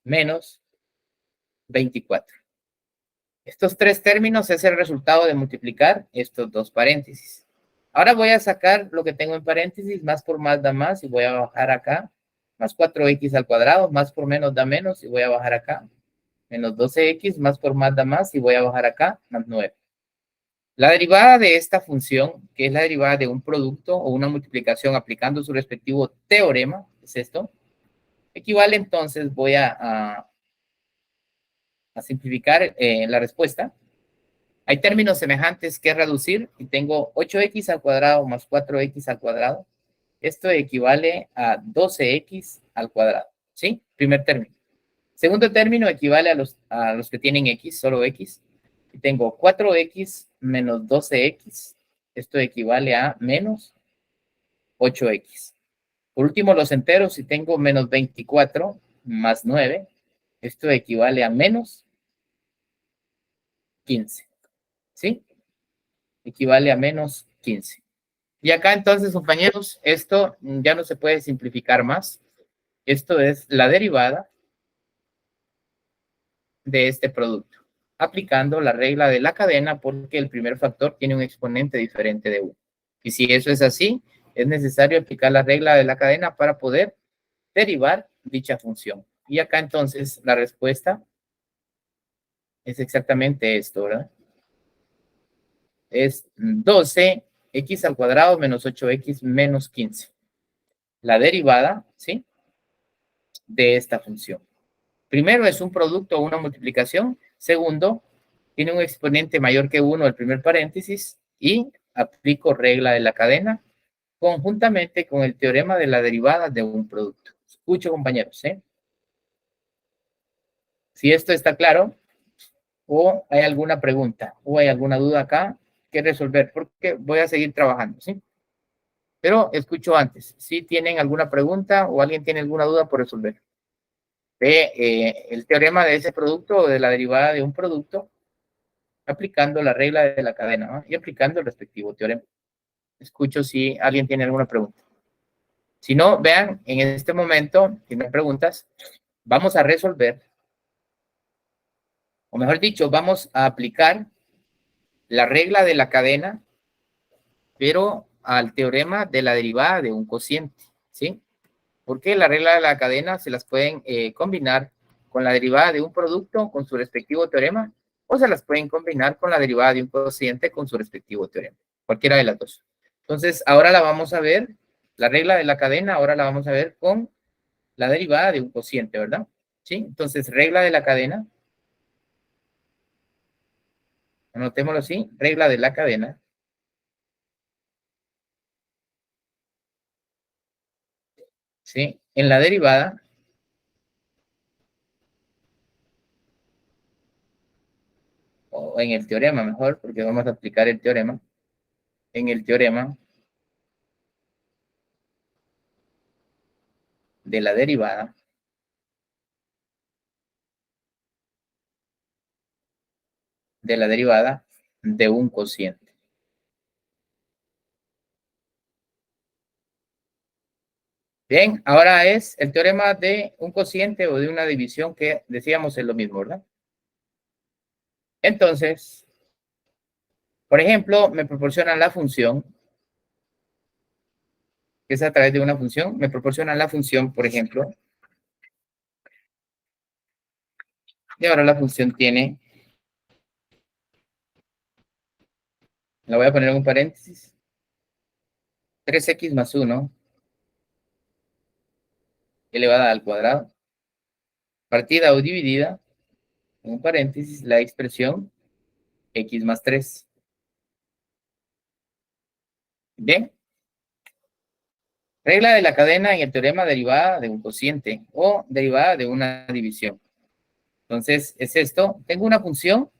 menos 24. Estos tres términos es el resultado de multiplicar estos dos paréntesis. Ahora voy a sacar lo que tengo en paréntesis, más por más da más, y voy a bajar acá, más 4x al cuadrado, más por menos da menos, y voy a bajar acá, menos 12x, más por más da más, y voy a bajar acá, más 9. La derivada de esta función, que es la derivada de un producto o una multiplicación aplicando su respectivo teorema, es esto, equivale entonces, voy a simplificar la respuesta. Hay términos semejantes que reducir y tengo 8x al cuadrado más 4x al cuadrado. Esto equivale a 12x al cuadrado, ¿sí? Primer término. Segundo término equivale a los que tienen x, solo x. Y tengo 4x menos 12x. Esto equivale a menos 8x. Por último, los enteros, si tengo menos 24 más 9, esto equivale a menos 15. ¿Sí? Equivale a menos 15. Y acá entonces, compañeros, esto ya no se puede simplificar más. Esto es la derivada de este producto, aplicando la regla de la cadena porque el primer factor tiene un exponente diferente de 1. Y si eso es así, es necesario aplicar la regla de la cadena para poder derivar dicha función. Y acá entonces la respuesta es exactamente esto, ¿verdad? Es 12x al cuadrado menos 8x menos 15. La derivada, ¿sí? De esta función. Primero es un producto o una multiplicación. Segundo, tiene un exponente mayor que 1 el primer paréntesis y aplico regla de la cadena conjuntamente con el teorema de la derivada de un producto. Escucho, compañeros, ¿eh? Si esto está claro o hay alguna pregunta o hay alguna duda acá que resolver, porque voy a seguir trabajando, ¿sí? Pero escucho antes. Si tienen alguna pregunta o alguien tiene alguna duda por resolver de el teorema de ese producto o de la derivada de un producto, aplicando la regla de la cadena, ¿no? Y aplicando el respectivo teorema. Escucho si alguien tiene alguna pregunta. Si no, vean, en este momento, si no hay preguntas, vamos a resolver, o mejor dicho, vamos a aplicar la regla de la cadena, pero al teorema de la derivada de un cociente, ¿sí? Porque la regla de la cadena se las pueden combinar con la derivada de un producto con su respectivo teorema, o se las pueden combinar con la derivada de un cociente con su respectivo teorema. Cualquiera de las dos. Entonces, ahora la vamos a ver, la regla de la cadena, ahora la vamos a ver con la derivada de un cociente, ¿verdad? ¿Sí? Entonces, regla de la cadena. Anotémoslo así, regla de la cadena. ¿Sí? En la derivada, o en el teorema mejor, porque vamos a aplicar el teorema. En el teorema de la derivada de un cociente. Bien, ahora es el teorema de un cociente o de una división que decíamos es lo mismo, ¿verdad? Entonces, por ejemplo, me proporcionan la función, que es a través de una función, me proporcionan la función, por ejemplo, y ahora la función tiene, la voy a poner en un paréntesis, 3x más 1 elevada al cuadrado, partida o dividida, en un paréntesis, la expresión x más 3. Bien. Regla de la cadena en el teorema derivada de un cociente o derivada de una división. Entonces, es esto. Tengo una función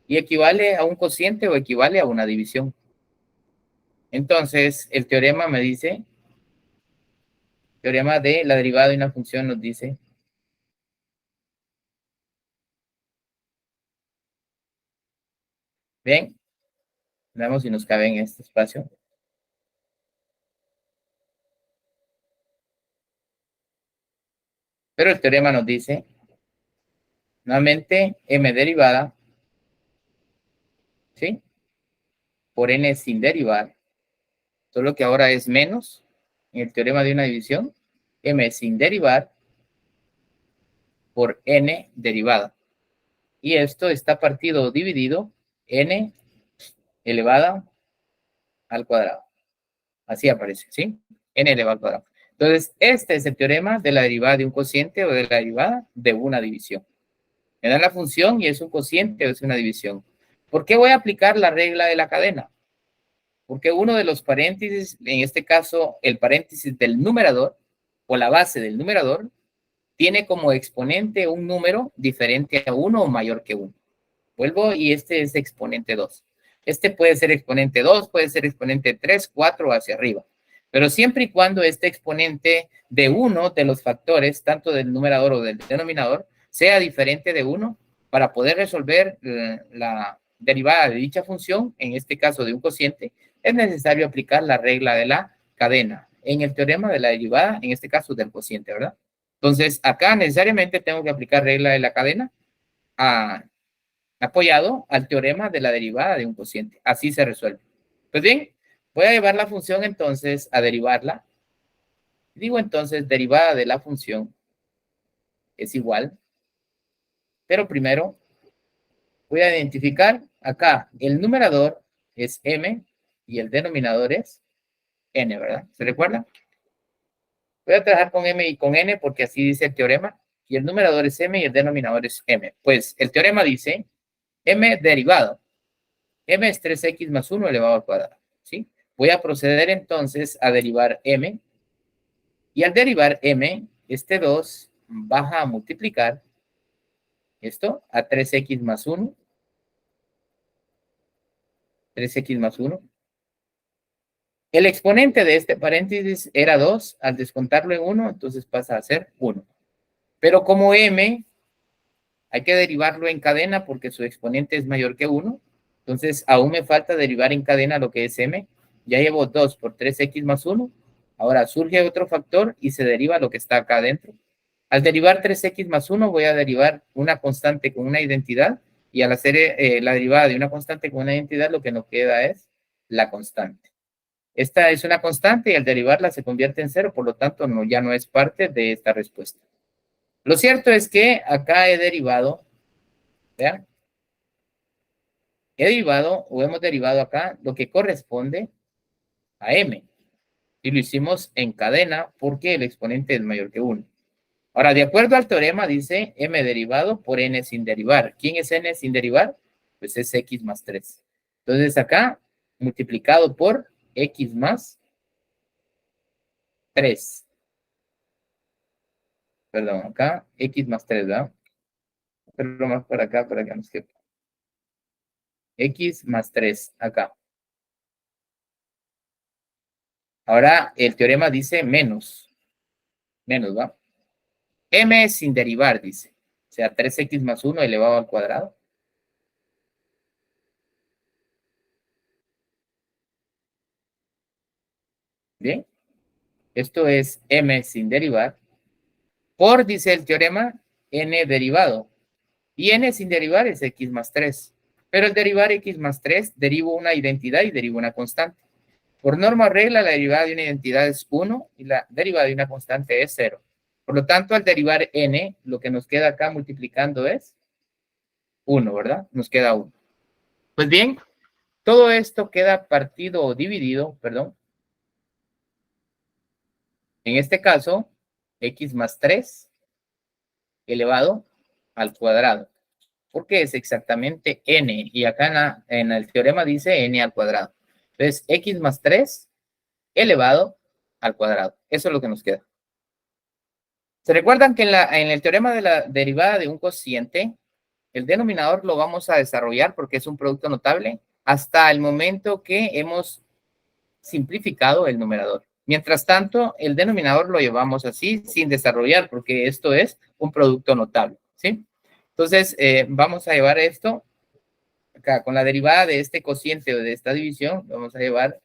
y equivale a un cociente o equivale a una división. Entonces, el teorema me dice, teorema de la derivada de una función nos dice, bien, veamos si nos cabe en este espacio. Pero el teorema nos dice, nuevamente, m derivada, ¿sí? Por n sin derivar, solo que ahora es menos, en el teorema de una división, m sin derivar por n derivada. Y esto está partido o dividido n elevada al cuadrado. Así aparece, ¿sí? N elevado al cuadrado. Entonces, este es el teorema de la derivada de un cociente o de la derivada de una división. Me dan la función y es un cociente o es una división. ¿Por qué voy a aplicar la regla de la cadena? Porque uno de los paréntesis, en este caso, el paréntesis del numerador o la base del numerador, tiene como exponente un número diferente a 1 o mayor que 1. Vuelvo y este es exponente 2. Este puede ser exponente 2, puede ser exponente 3, 4 hacia arriba. Pero siempre y cuando este exponente de uno de los factores, tanto del numerador o del denominador, sea diferente de 1, para poder resolver la derivada de dicha función, en este caso de un cociente, es necesario aplicar la regla de la cadena en el teorema de la derivada, en este caso del cociente, ¿verdad? Entonces, acá necesariamente tengo que aplicar regla de la cadena apoyado al teorema de la derivada de un cociente. Así se resuelve. Pues bien, voy a llevar la función entonces a derivarla. Digo entonces, derivada de la función es igual, pero primero voy a identificar acá, el numerador es m y el denominador es n, ¿verdad? ¿Se recuerda? Voy a trabajar con m y con n porque así dice el teorema, y el numerador es m y el denominador es m. Pues el teorema dice m derivado. M es 3x más 1 elevado al cuadrado, ¿sí? Voy a proceder entonces a derivar m, y al derivar m, este 2 baja a multiplicar esto a 3x más 1, 3x más 1. El exponente de este paréntesis era 2, al descontarlo en 1, entonces pasa a ser 1. Pero como m, hay que derivarlo en cadena porque su exponente es mayor que 1, entonces aún me falta derivar en cadena lo que es m. Ya llevo 2 por 3x más 1, ahora surge otro factor y se deriva lo que está acá adentro. Al derivar 3x más 1 voy a derivar una constante con una identidad, y al hacer la derivada de una constante con una identidad lo que nos queda es la constante. Esta es una constante y al derivarla se convierte en 0, por lo tanto ya no es parte de esta respuesta. Lo cierto es que acá he derivado, vean, he derivado o hemos derivado acá lo que corresponde a m. Y lo hicimos en cadena porque el exponente es mayor que 1. Ahora, de acuerdo al teorema, dice m derivado por n sin derivar. ¿Quién es n sin derivar? Pues es x más 3. Entonces acá, multiplicado por x más 3. Perdón, acá x más 3, ¿verdad? Pero más por acá para que nos quepa. X más 3, acá. Ahora, el teorema dice menos. Menos, ¿va? M sin derivar, dice. O sea, 3x más 1 elevado al cuadrado. Bien. Esto es m sin derivar. Por, dice el teorema, n derivado. Y n sin derivar es x más 3. Pero al derivar x más 3, derivo una identidad y derivo una constante. Por norma o regla, la derivada de una identidad es 1 y la derivada de una constante es 0. Por lo tanto, al derivar n, lo que nos queda acá multiplicando es 1, ¿verdad? Nos queda 1. Pues bien, todo esto queda partido o dividido, perdón. En este caso, x más 3 elevado al cuadrado. Porque es exactamente n. Y acá en el teorema dice n al cuadrado. Entonces, x más 3 elevado al cuadrado. Eso es lo que nos queda. ¿Se recuerdan que en el teorema de la derivada de un cociente, el denominador lo vamos a desarrollar porque es un producto notable hasta el momento que hemos simplificado el numerador? Mientras tanto, el denominador lo llevamos así sin desarrollar porque esto es un producto notable, ¿sí? Entonces, vamos a llevar esto acá con la derivada de este cociente o de esta división, vamos a llevar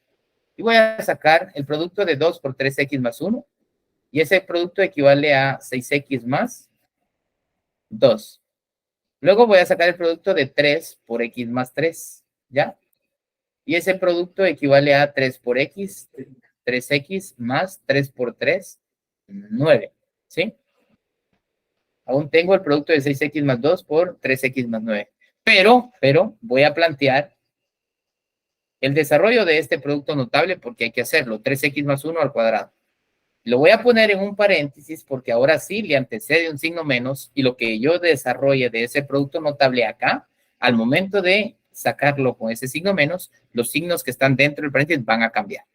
y voy a sacar el producto de 2 por 3x más 1 y ese producto equivale a 6x más 2. Luego voy a sacar el producto de 3 por x más 3, ¿ya? Y ese producto equivale a 3 por x, 3x más 3 por 3, 9, ¿sí? Aún tengo el producto de 6x más 2 por 3x más 9. Pero voy a plantear el desarrollo de este producto notable porque hay que hacerlo, 3x más 1 al cuadrado. Lo voy a poner en un paréntesis porque ahora sí le antecede un signo menos y lo que yo desarrolle de ese producto notable acá, al momento de sacarlo con ese signo menos, los signos que están dentro del paréntesis van a cambiar.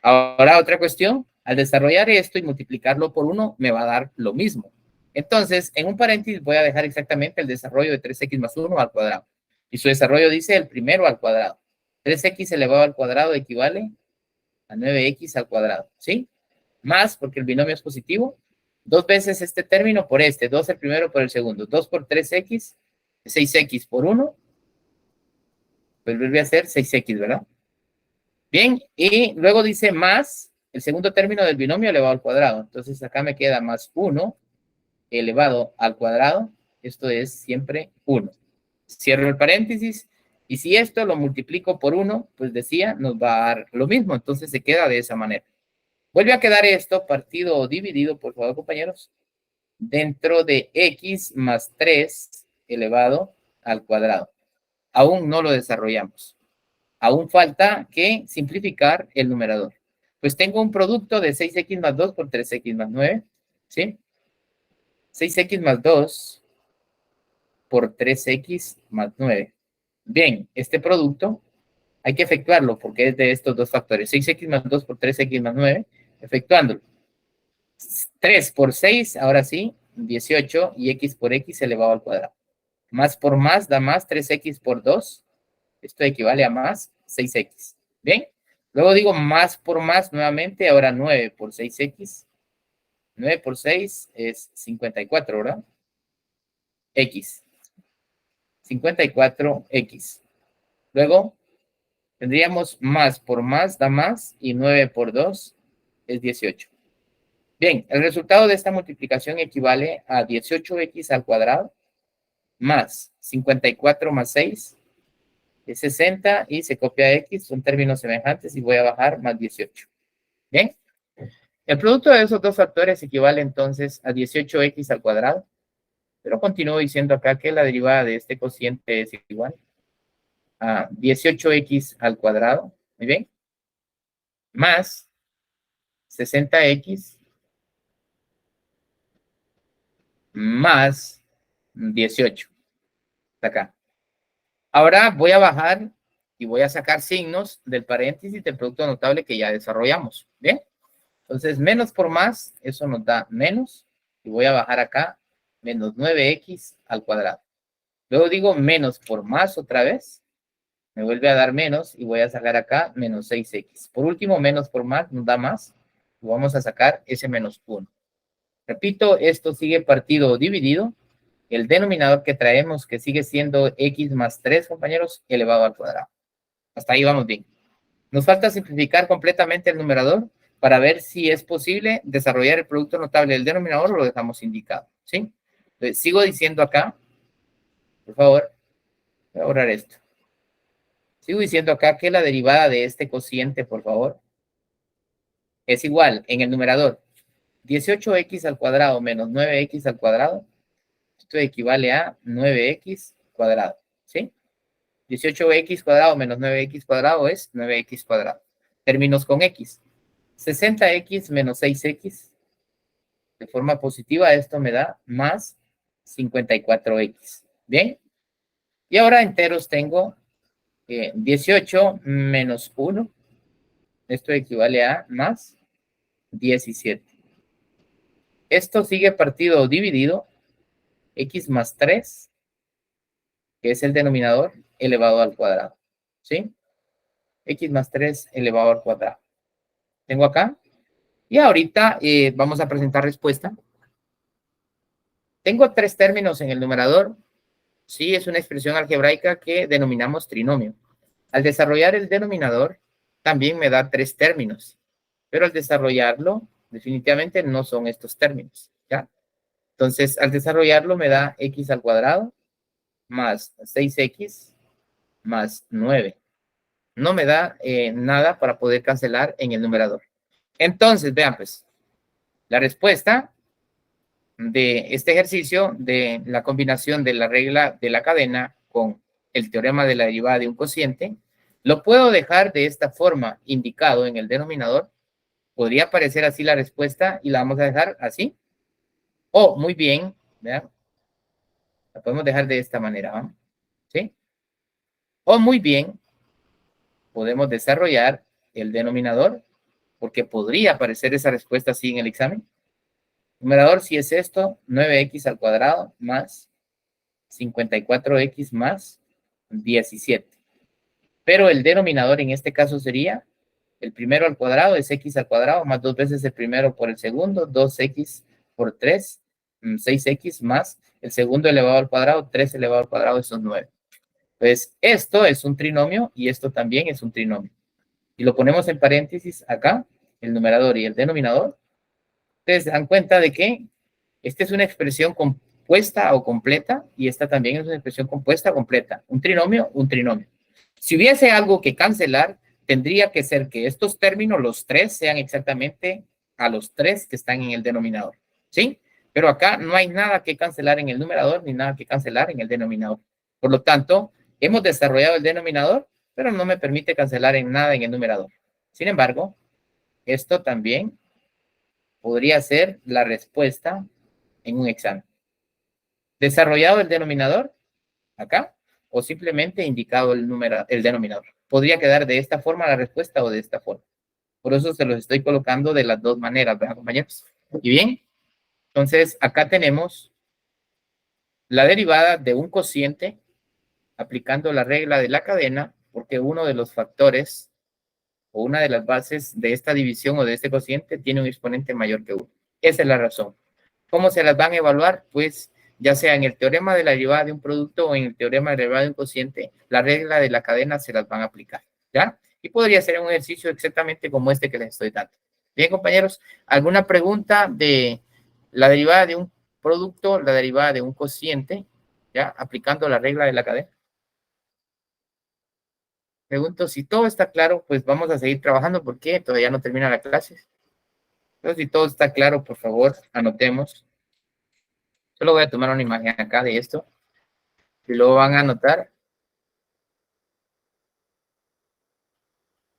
Ahora otra cuestión, al desarrollar esto y multiplicarlo por 1, me va a dar lo mismo. Entonces, en un paréntesis voy a dejar exactamente el desarrollo de 3x más 1 al cuadrado. Y su desarrollo dice el primero al cuadrado. 3x elevado al cuadrado equivale a 9x al cuadrado, ¿sí? Más, porque el binomio es positivo, 2 veces este término por este, 2 el primero por el segundo, 2 por 3x, 6x por 1, pues vuelve a ser 6x, ¿verdad? Bien, y luego dice más el segundo término del binomio elevado al cuadrado, entonces acá me queda más 1 elevado al cuadrado, esto es siempre 1. Cierro el paréntesis, y si esto lo multiplico por 1, pues decía, nos va a dar lo mismo, entonces se queda de esa manera. Vuelve a quedar esto partido o dividido, por favor, compañeros, dentro de x más 3 elevado al cuadrado. Aún no lo desarrollamos. Aún falta que simplificar el numerador. Pues tengo un producto de 6x más 2 por 3x más 9, ¿sí? 6x más 2 por 3x más 9. Bien, este producto hay que efectuarlo porque es de estos dos factores. 6x más 2 por 3x más 9, efectuándolo. 3 por 6, ahora sí, 18, y x por x elevado al cuadrado. Más por más da más 3x por 2. Esto equivale a más 6x. ¿Bien? Luego digo más por más nuevamente, ahora 9 por 6x. 9 por 6 es 54, ¿verdad? X. 54x. Luego tendríamos más por más da más y 9 por 2 es 18. Bien, el resultado de esta multiplicación equivale a 18x al cuadrado más 54 más 6 es 60 y se copia x, son términos semejantes y voy a bajar más 18. Bien, el producto de esos dos factores equivale entonces a 18x al cuadrado, pero continúo diciendo acá que la derivada de este cociente es igual a 18x al cuadrado, muy bien, más 60x más 18. Acá. Ahora voy a bajar y voy a sacar signos del paréntesis del producto notable que ya desarrollamos. ¿Bien? Entonces, menos por más, eso nos da menos. Y voy a bajar acá, menos 9x al cuadrado. Luego digo menos por más otra vez. Me vuelve a dar menos y voy a sacar acá menos 6x. Por último, menos por más nos da más. Y vamos a sacar ese menos 1. Repito, esto sigue partido o dividido. El denominador que traemos, que sigue siendo x más 3, compañeros, elevado al cuadrado. Hasta ahí vamos bien. Nos falta simplificar completamente el numerador para ver si es posible desarrollar el producto notable del denominador o lo dejamos indicado, ¿sí? Entonces, sigo diciendo acá, por favor, voy a borrar esto. Sigo diciendo acá que la derivada de este cociente, por favor, es igual en el numerador 18x al cuadrado menos 9x al cuadrado. Esto equivale a 9x cuadrado, ¿sí? 18x cuadrado menos 9x cuadrado es 9x cuadrado. Términos con x. 60x menos 6x. De forma positiva, esto me da más 54x. ¿Bien? Y ahora enteros tengo 18 menos 1. Esto equivale a más 17. Esto sigue partido o dividido. X más 3, que es el denominador, elevado al cuadrado. ¿Sí? X más 3 elevado al cuadrado. Tengo acá. Y ahorita vamos a presentar respuesta. Tengo tres términos en el numerador. Sí, es una expresión algebraica que denominamos trinomio. Al desarrollar el denominador, también me da tres términos. Pero al desarrollarlo, definitivamente no son estos términos. ¿Ya? Entonces, al desarrollarlo me da x al cuadrado más 6x más 9. No me da nada para poder cancelar en el numerador. Entonces, vean pues, la respuesta de este ejercicio de la combinación de la regla de la cadena con el teorema de la derivada de un cociente, lo puedo dejar de esta forma indicado en el denominador. Podría aparecer así la respuesta y la vamos a dejar así. O, muy bien, vean, la podemos dejar de esta manera, ¿no? ¿Sí? O muy bien, podemos desarrollar el denominador, porque podría aparecer esa respuesta así en el examen. Numerador, si es esto, 9x al cuadrado más 54x más 17. Pero el denominador en este caso sería, el primero al cuadrado es x al cuadrado más 2 veces el primero por el segundo, 2x por 3, 6x más el segundo elevado al cuadrado, 3 elevado al cuadrado, eso es 9. Pues esto es un trinomio y esto también es un trinomio. Y lo ponemos en paréntesis acá, el numerador y el denominador. Ustedes se dan cuenta de que esta es una expresión compuesta o completa y esta también es una expresión compuesta o completa. Un trinomio, un trinomio. Si hubiese algo que cancelar, tendría que ser que estos términos, los tres, sean exactamente a los tres que están en el denominador, ¿sí? Pero acá no hay nada que cancelar en el numerador ni nada que cancelar en el denominador. Por lo tanto, hemos desarrollado el denominador, pero no me permite cancelar en nada en el numerador. Sin embargo, esto también podría ser la respuesta en un examen. Desarrollado el denominador, acá, o simplemente indicado el denominador. Podría quedar de esta forma la respuesta o de esta forma. Por eso se los estoy colocando de las dos maneras, ¿verdad, compañeros? Y bien, entonces acá tenemos la derivada de un cociente aplicando la regla de la cadena, porque uno de los factores o una de las bases de esta división o de este cociente tiene un exponente mayor que 1. Esa es la razón. ¿Cómo se las van a evaluar? Pues ya sea en el teorema de la derivada de un producto o en el teorema de la derivada de un cociente, la regla de la cadena se las van a aplicar, ¿ya? Y podría ser un ejercicio exactamente como este que les estoy dando. Bien, compañeros, ¿alguna pregunta de la derivada de un producto, la derivada de un cociente, ya, aplicando la regla de la cadena? Pregunto, si todo está claro, pues vamos a seguir trabajando porque todavía no termina la clase. Entonces, si todo está claro, por favor, anotemos. Solo voy a tomar una imagen acá de esto. Y luego van a anotar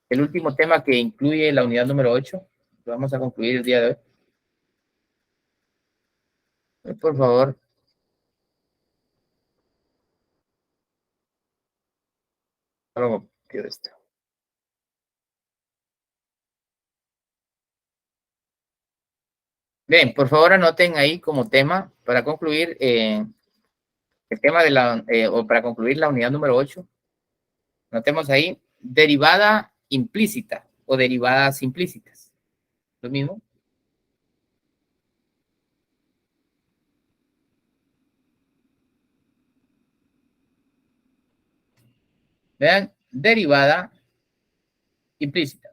el último tema que incluye la unidad número 8. Lo vamos a concluir el día de hoy. Por favor. Solo pido esto. Bien, por favor anoten ahí como tema para concluir el tema de o para concluir la unidad número 8. Anotemos ahí derivada implícita o derivadas implícitas. Lo mismo. Vean, derivada implícita.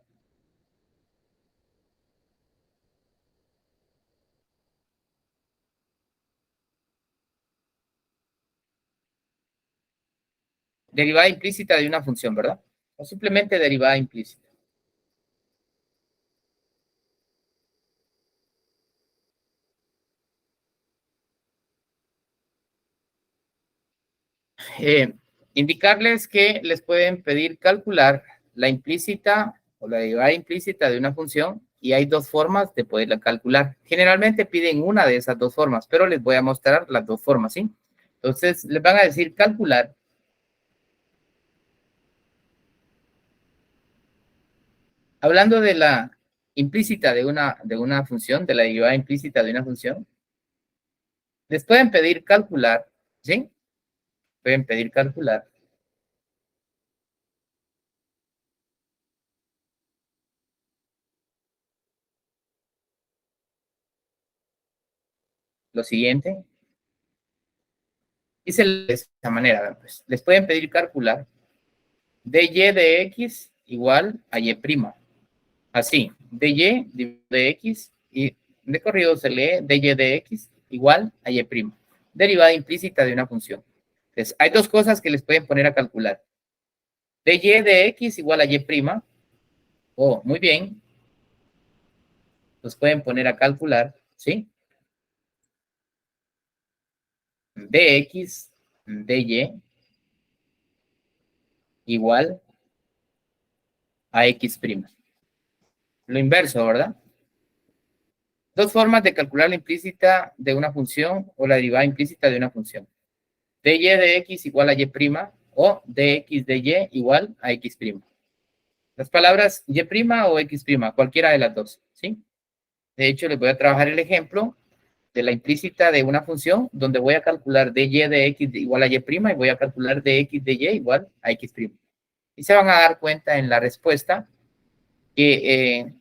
Derivada implícita de una función, ¿verdad? O simplemente derivada implícita. Indicarles que les pueden pedir calcular la implícita o la derivada implícita de una función y hay dos formas de poderla calcular. Generalmente piden una de esas dos formas, pero les voy a mostrar las dos formas, ¿sí? Entonces, les van a decir calcular. Hablando de la implícita de una función, de la derivada implícita de una función, les pueden pedir calcular, ¿sí? Pueden pedir calcular lo siguiente. Dice de esta manera, pues, les pueden pedir calcular dy de x igual a y'. Así, dy de x y de corrido se lee dy de x igual a y'. Derivada implícita de una función. Entonces, hay dos cosas que les pueden poner a calcular. dy de x igual a y'. Oh, muy bien. Los pueden poner a calcular, ¿sí? Dx, dy igual a x'. Lo inverso, ¿verdad? Dos formas de calcular la implícita de una función o la derivada implícita de una función. dy de x igual a y' o dx de y igual a x'. Las palabras y' o x', cualquiera de las dos, ¿sí? De hecho, les voy a trabajar el ejemplo de la implícita de una función donde voy a calcular dy de x igual a y' y voy a calcular dx de y igual a x'. Y se van a dar cuenta en la respuesta que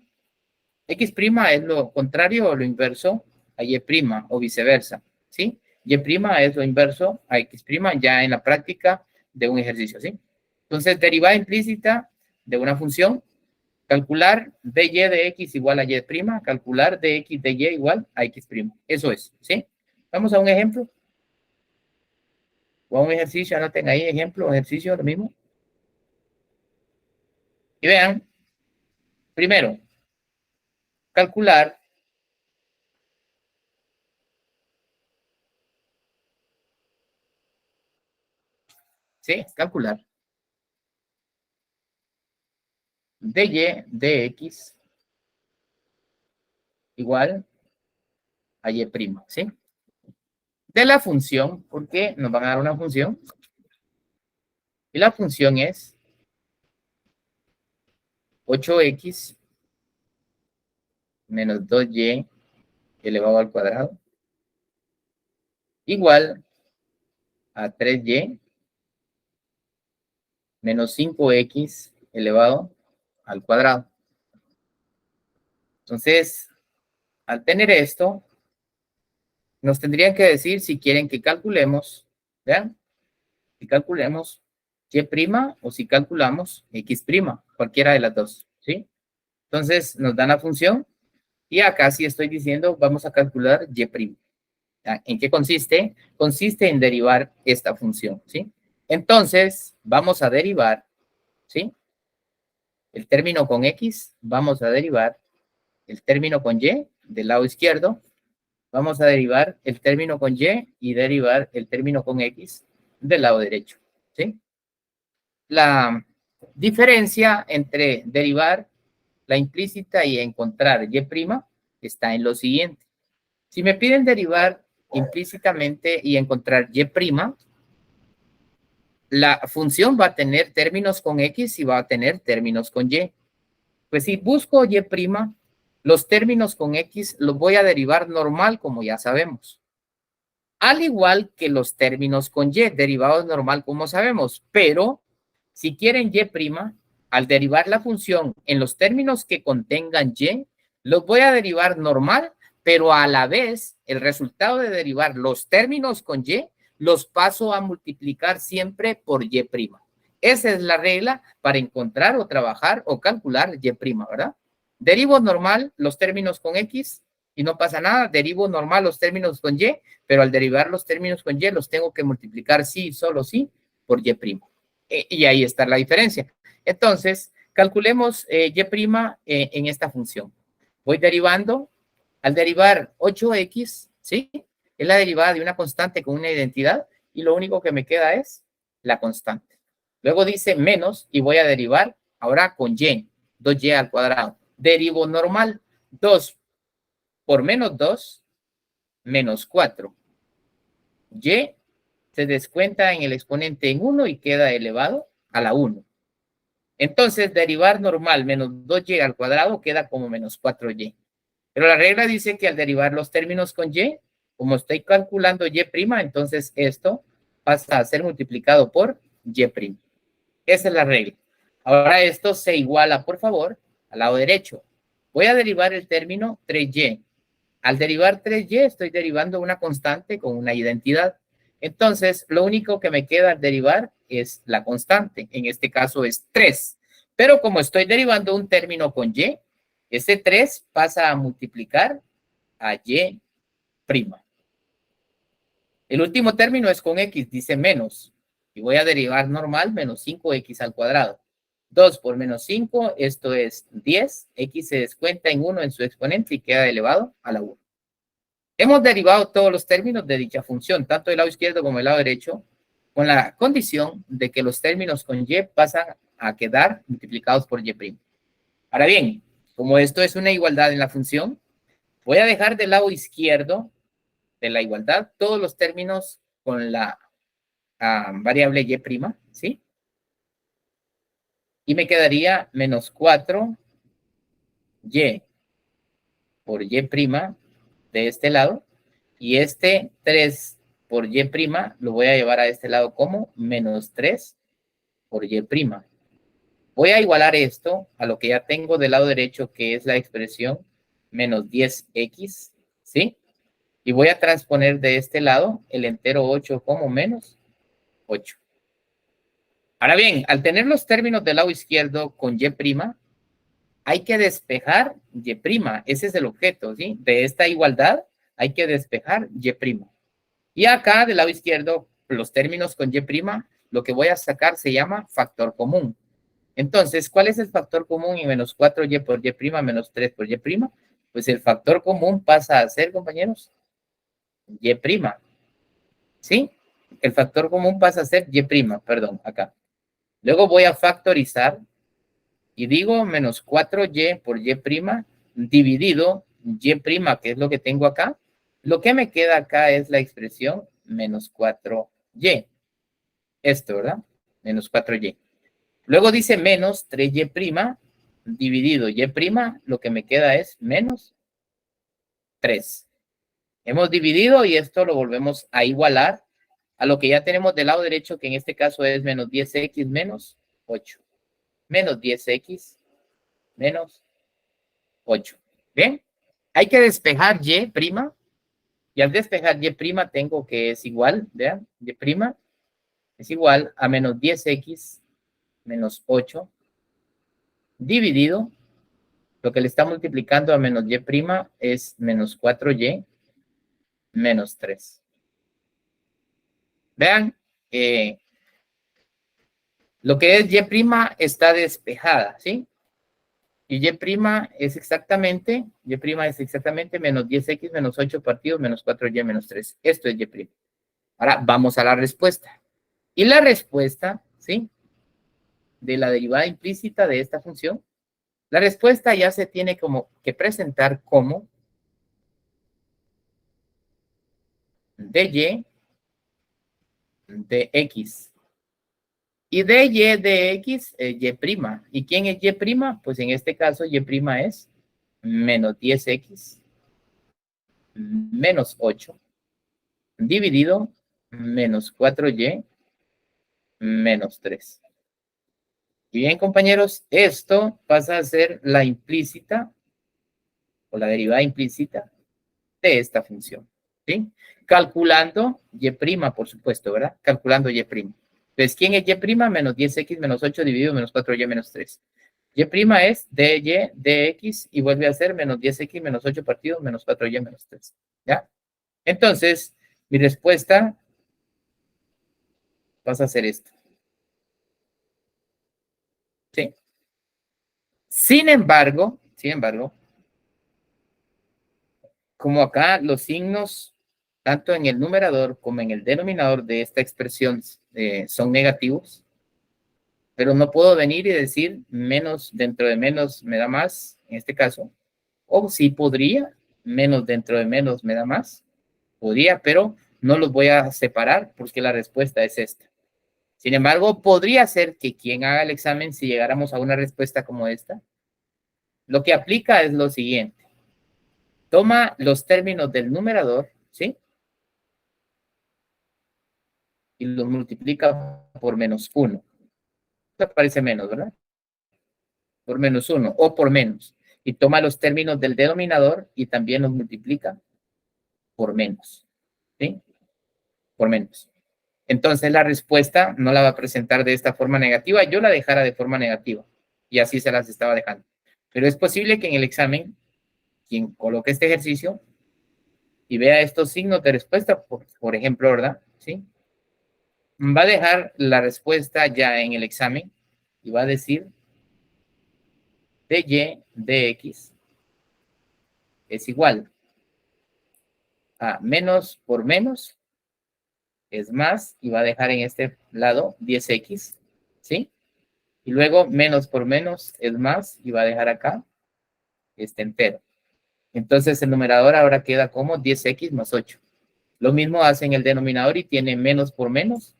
x' es lo contrario o lo inverso a y' o viceversa, ¿sí? Y' es lo inverso a x' ya en la práctica de un ejercicio, ¿sí? Entonces, derivada implícita de una función, calcular dy de x igual a y', calcular dx de y igual a x'. Eso es, ¿sí? Vamos a un ejemplo. O a un ejercicio, anoten ahí ejemplo, ejercicio, lo mismo. Y vean, primero, calcular calcular dy dx igual a y', ¿sí? De la función, porque nos van a dar una función, y la función es 8x menos 2y elevado al cuadrado igual a 3y menos 5x elevado al cuadrado. Entonces, al tener esto, nos tendrían que decir si quieren que calculemos, ¿vean? Si calculemos y' o si calculamos x', cualquiera de las dos, ¿sí? Entonces, nos dan la función y acá sí estoy diciendo, vamos a calcular y'. ¿En qué consiste? Consiste en derivar esta función, ¿sí? Entonces, vamos a derivar, ¿sí? El término con x, vamos a derivar el término con y del lado izquierdo, vamos a derivar el término con y derivar el término con x del lado derecho, ¿sí? La diferencia entre derivar la implícita y encontrar y' está en lo siguiente. Si me piden derivar implícitamente y encontrar y', la función va a tener términos con x y va a tener términos con y. Pues si busco y', los términos con x los voy a derivar normal, como ya sabemos. Al igual que los términos con y, derivados normal, como sabemos. Pero si quieren y', al derivar la función en los términos que contengan y, los voy a derivar normal, pero a la vez el resultado de derivar los términos con y los paso a multiplicar siempre por y'. Esa es la regla para encontrar o trabajar o calcular y', ¿verdad? Derivo normal los términos con x y no pasa nada. Derivo normal los términos con y, pero al derivar los términos con y los tengo que multiplicar sí, solo sí, por y'. Y ahí está la diferencia. Entonces, calculemos y' en esta función. Voy derivando. Al derivar 8x, ¿sí? Es la derivada de una constante con una identidad y lo único que me queda es la constante. Luego dice menos y voy a derivar ahora con y, 2y al cuadrado. Derivo normal, 2 por menos 2, menos 4. Y se descuenta en el exponente en 1 y queda elevado a la 1. Entonces, derivar normal menos 2y al cuadrado queda como menos 4y. Pero la regla dice que al derivar los términos con y, como estoy calculando y', entonces esto pasa a ser multiplicado por y'. Esa es la regla. Ahora esto se iguala, por favor, al lado derecho. Voy a derivar el término 3y. Al derivar 3y estoy derivando una constante con una identidad. Entonces, lo único que me queda al derivar es la constante. En este caso es 3. Pero como estoy derivando un término con y, ese 3 pasa a multiplicar a y'. El último término es con x, dice menos. Y voy a derivar normal menos 5x al cuadrado. 2 por menos 5, esto es 10. X se descuenta en 1 en su exponente y queda elevado a la 1. Hemos derivado todos los términos de dicha función, tanto del lado izquierdo como del lado derecho, con la condición de que los términos con y pasan a quedar multiplicados por y'. Ahora bien, como esto es una igualdad en la función, voy a dejar del lado izquierdo de la igualdad todos los términos con la variable y', ¿sí? Y me quedaría menos 4y por y' de este lado. Y este 3 por y' lo voy a llevar a este lado como menos 3 por y'. Voy a igualar esto a lo que ya tengo del lado derecho, que es la expresión menos 10x, ¿sí? Y voy a transponer de este lado el entero 8 como menos 8. Ahora bien, al tener los términos del lado izquierdo con y', hay que despejar y'. Ese es el objeto, ¿sí? De esta igualdad hay que despejar y'. Y acá del lado izquierdo, los términos con y', lo que voy a sacar se llama factor común. Entonces, ¿cuál es el factor común en menos 4y por y prima menos 3 por y prima? Pues el factor común pasa a ser, compañeros, y prima. ¿Sí? El factor común pasa a ser y prima, perdón, acá. Luego voy a factorizar y digo menos 4y por y prima dividido y prima, que es lo que tengo acá. Lo que me queda acá es la expresión menos 4y. Esto, ¿verdad? Menos 4y. Luego dice menos 3y prima dividido y prima, lo que me queda es menos 3. Hemos dividido y esto lo volvemos a igualar a lo que ya tenemos del lado derecho, que en este caso es menos 10x menos 8. Menos 10x menos 8. ¿Bien? Hay que despejar y prima. Y al despejar y prima tengo que es igual, vean, y prima es igual a menos 10x menos 8 dividido, lo que le está multiplicando a menos y prima es menos 4y menos 3. Vean, lo que es y prima está despejada, ¿sí? Y prima es exactamente menos 10x menos 8 partido menos 4y menos 3. Esto es y prima. Ahora vamos a la respuesta. Y la respuesta, ¿sí? De la derivada implícita de esta función, la respuesta ya se tiene como que presentar como dy de x. Y dy de x es y prima. ¿Y quién es y prima? Pues en este caso y prima es menos 10x menos 8 dividido menos 4y menos 3. Y bien, compañeros, esto pasa a ser la implícita o la derivada implícita de esta función, ¿sí? Calculando y prima, por supuesto, ¿verdad? Calculando y prima. Entonces, ¿quién es y prima? Menos 10x menos 8 dividido menos 4y menos 3. Y prima es dy de x y vuelve a ser menos 10x menos 8 partido menos 4y menos 3. ¿Ya? Entonces, mi respuesta pasa a ser esto. ¿Sí? Sin embargo, como acá los signos, tanto en el numerador como en el denominador de esta expresión son negativos, pero no puedo venir y decir menos dentro de menos me da más, en este caso, o sí podría, menos dentro de menos me da más, podría, pero no los voy a separar porque la respuesta es esta. Sin embargo, podría ser que quien haga el examen, si llegáramos a una respuesta como esta, lo que aplica es lo siguiente. Toma los términos del numerador, ¿sí? Y los multiplica por menos 1. Esto parece menos, ¿verdad? Por menos 1 o por menos. Y toma los términos del denominador y también los multiplica por menos, ¿sí? Por menos. Entonces la respuesta no la va a presentar de esta forma negativa. Yo la dejara de forma negativa y así se las estaba dejando. Pero es posible que en el examen, quien coloque este ejercicio y vea estos signos de respuesta, por ejemplo, ¿verdad? ¿Sí? Va a dejar la respuesta ya en el examen y va a decir dy de x es igual a menos por menos es más y va a dejar en este lado 10x, ¿sí? Y luego menos por menos es más y va a dejar acá este entero. Entonces el numerador ahora queda como 10x más 8. Lo mismo hace en el denominador y tiene menos por menos,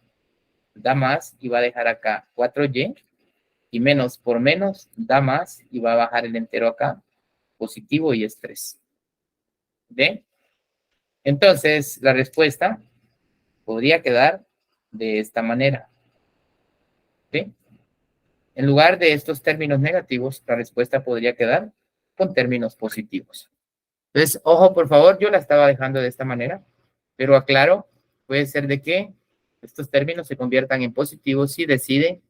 da más y va a dejar acá 4y. Y menos por menos da más y va a bajar el entero acá, positivo y es 3. ¿Bien? Entonces la respuesta podría quedar de esta manera. ¿Sí? En lugar de estos términos negativos, la respuesta podría quedar con términos positivos. Entonces, ojo, por favor, yo la estaba dejando de esta manera, pero aclaro, puede ser de que estos términos se conviertan en positivos si deciden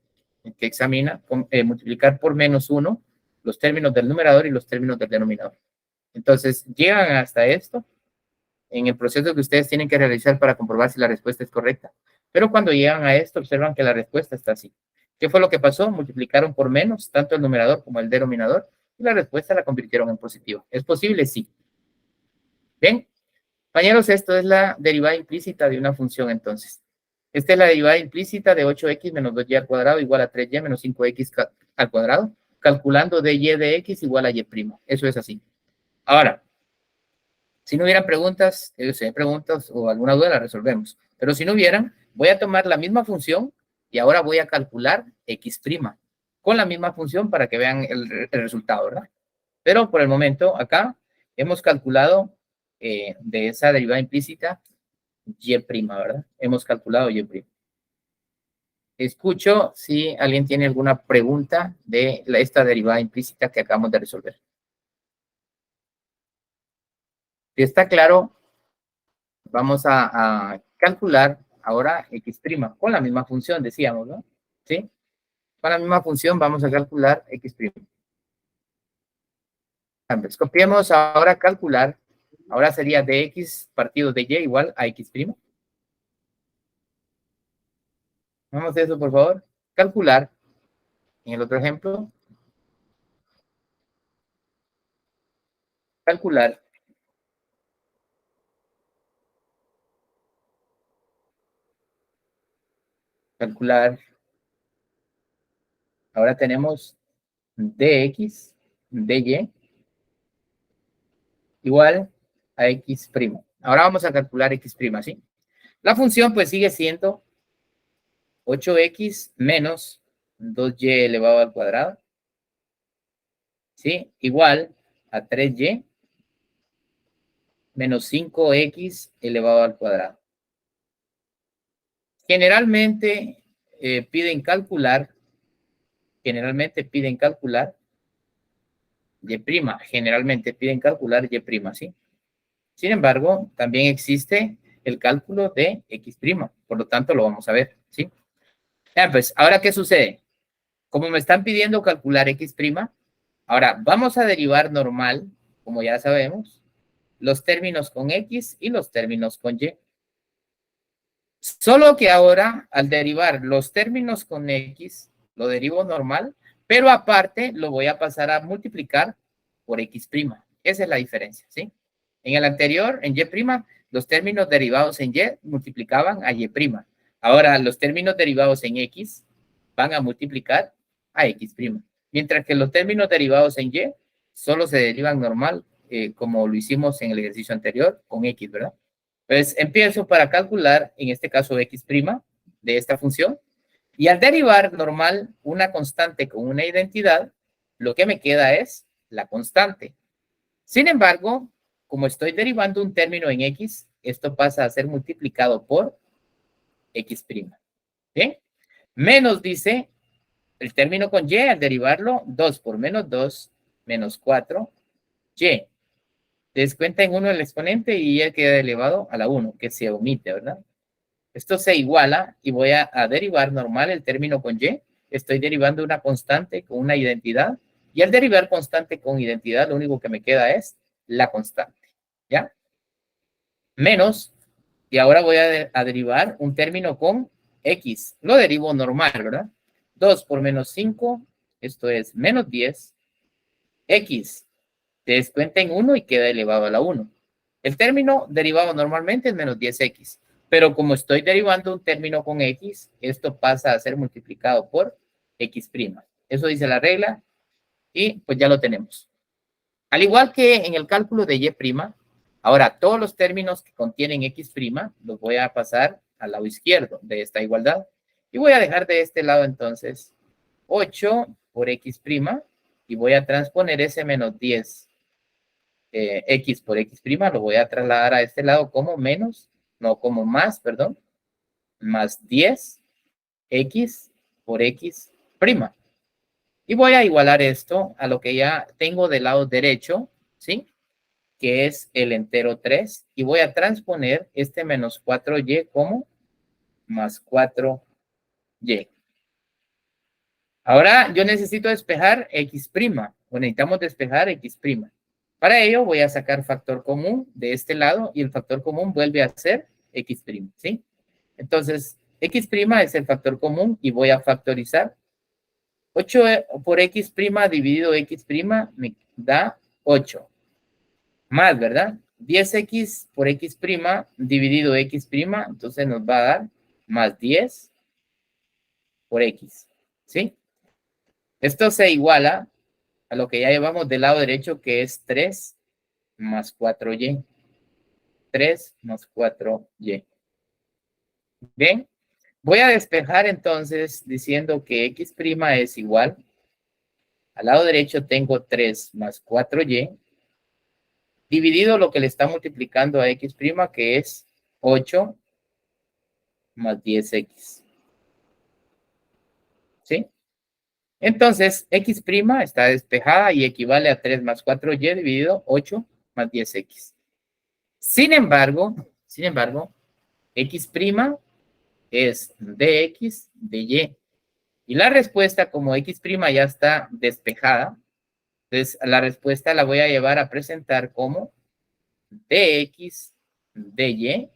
que examina multiplicar por menos 1 los términos del numerador y los términos del denominador. Entonces, llegan hasta esto en el proceso que ustedes tienen que realizar para comprobar si la respuesta es correcta. Pero cuando llegan a esto, observan que la respuesta está así. ¿Qué fue lo que pasó? Multiplicaron por menos tanto el numerador como el denominador y la respuesta la convirtieron en positiva. ¿Es posible? Sí. Bien, compañeros, esto es la derivada implícita de una función entonces. Esta es la derivada implícita de 8x menos 2y al cuadrado igual a 3y menos 5x al cuadrado, calculando dy de x igual a y'. Eso es así. Ahora, si no hubieran preguntas, si hay preguntas o alguna duda, la resolvemos. Pero si no hubieran, voy a tomar la misma función y ahora voy a calcular x' con la misma función para que vean el resultado, ¿verdad? Pero por el momento, acá hemos calculado de esa derivada implícita y', ¿verdad? Hemos calculado y'. Escucho si alguien tiene alguna pregunta de esta derivada implícita que acabamos de resolver. Si está claro, vamos a calcular ahora x' con la misma función, decíamos, ¿no? ¿Sí? Con la misma función vamos a calcular x'. Entonces, copiemos ahora calcular. Ahora sería dx partido de y igual a x'. Vamos a eso, por favor. Calcular. En el otro ejemplo. Calcular. Calcular. Ahora tenemos dx, dy, igual a x'. Ahora vamos a calcular x', ¿sí? La función pues sigue siendo 8x menos 2y elevado al cuadrado, ¿sí? Igual a 3y menos 5x elevado al cuadrado. Generalmente piden calcular y', generalmente piden calcular y', ¿sí? Sin embargo, también existe el cálculo de x', por lo tanto lo vamos a ver, ¿sí? Ya, pues, ¿ahora qué sucede? Como me están pidiendo calcular x', ahora vamos a derivar normal, como ya sabemos, los términos con x y los términos con y. Solo que ahora, al derivar los términos con x, lo derivo normal, pero aparte lo voy a pasar a multiplicar por x'. Esa es la diferencia, ¿sí? En el anterior, en y', los términos derivados en y multiplicaban a y'. Ahora, los términos derivados en x van a multiplicar a x'. Mientras que los términos derivados en y solo se derivan normal, como lo hicimos en el ejercicio anterior, con x, ¿verdad? Pues empiezo para calcular, en este caso x' de esta función, y al derivar normal una constante con una identidad, lo que me queda es la constante. Sin embargo, como estoy derivando un término en x, esto pasa a ser multiplicado por x'. ¿Bien? Menos dice, el término con y, al derivarlo, 2 por menos 2, menos 4y. Descuenten 1 el exponente y y queda elevado a la 1, que se omite, ¿verdad? Esto se iguala y voy a derivar normal el término con y. Estoy derivando una constante con una identidad. Y al derivar constante con identidad, lo único que me queda es la constante. ¿Ya? Menos, y ahora voy a derivar un término con x. Lo derivo normal, ¿verdad? 2 por menos 5, esto es menos 10. X. Descuenten 1 y queda elevado a la 1. El término derivado normalmente es menos 10x, pero como estoy derivando un término con x, esto pasa a ser multiplicado por x'. Eso dice la regla y pues ya lo tenemos. Al igual que en el cálculo de y', ahora todos los términos que contienen x' los voy a pasar al lado izquierdo de esta igualdad y voy a dejar de este lado entonces 8 por x' y voy a transponer ese menos 10 x por x', lo voy a trasladar a este lado como menos, no, como más, perdón, más 10 x por x'. Y voy a igualar esto a lo que ya tengo del lado derecho, ¿sí? Que es el entero 3. Y voy a transponer este menos 4y como más 4y. Ahora yo necesito despejar x', o necesitamos despejar x'. Para ello voy a sacar factor común de este lado y el factor común vuelve a ser x', ¿sí? Entonces, x' es el factor común y voy a factorizar 8 por x' dividido x' me da 8. Más, ¿verdad? 10x por x' dividido x', entonces nos va a dar más 10 por x, ¿sí? Esto se iguala a lo que ya llevamos del lado derecho, que es 3 más 4y. 3 más 4y. Bien, voy a despejar entonces diciendo que x' es igual. Al lado derecho tengo 3 más 4y. Dividido lo que le está multiplicando a x', que es 8 más 10x. ¿Sí? Entonces, x' está despejada y equivale a 3 más 4y dividido 8 más 10x. Sin embargo, x' es dx de y. Y la respuesta, como x' ya está despejada, entonces la respuesta la voy a llevar a presentar como dx de y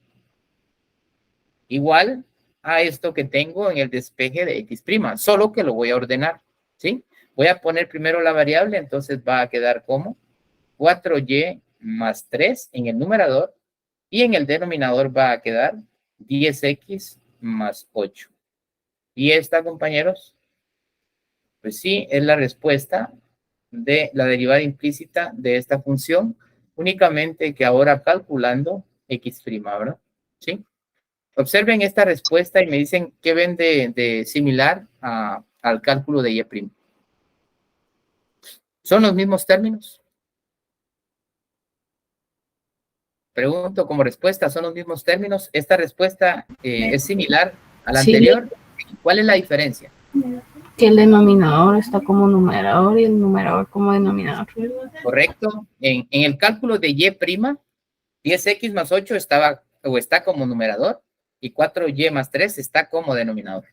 igual a esto que tengo en el despeje de x', solo que lo voy a ordenar, ¿sí? Voy a poner primero la variable, entonces va a quedar como 4y más 3 en el numerador y en el denominador va a quedar 10x más 8. ¿Y esta, compañeros? Pues sí, es la respuesta de la derivada implícita de esta función, únicamente que ahora calculando x', ¿verdad? ¿Sí? Observen esta respuesta y me dicen qué ven de similar al cálculo de y'. ¿Son los mismos términos? Pregunto como respuesta, ¿son los mismos términos? ¿Esta respuesta es similar a la Sí. anterior? ¿Cuál es la diferencia? Que el denominador está como numerador y el numerador como denominador. Correcto. En el cálculo de y', 10x más 8 está como numerador y 4y más 3 está como denominador.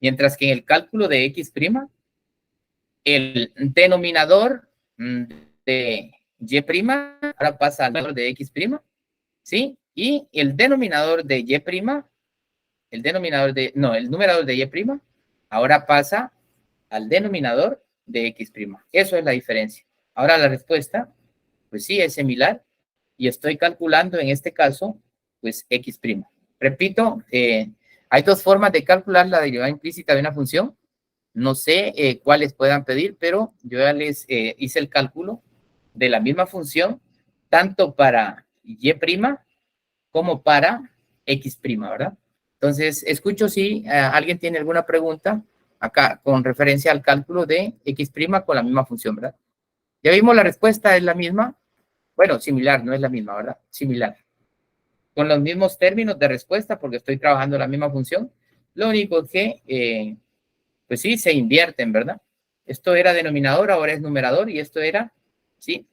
Mientras que en el cálculo de x', el denominador de y' ahora pasa al denominador de x', ¿sí? Y el denominador de y', el numerador de y' ahora pasa al denominador de x'. Eso es la diferencia. Ahora la respuesta, pues sí, es similar y estoy calculando en este caso, pues x'. Repito, hay dos formas de calcular la derivada implícita de una función. No sé cuáles puedan pedir, pero yo ya les hice el cálculo de la misma función, tanto para y' como para x', ¿verdad? Entonces, escucho si alguien tiene alguna pregunta acá con referencia al cálculo de x' con la misma función, ¿verdad? Ya vimos la respuesta, es la misma. Bueno, similar, no es la misma, ¿verdad? Similar. Con los mismos términos de respuesta, porque estoy trabajando la misma función. Lo único que, pues sí, se invierten, ¿verdad? Esto era denominador, ahora es numerador, y esto era, sí,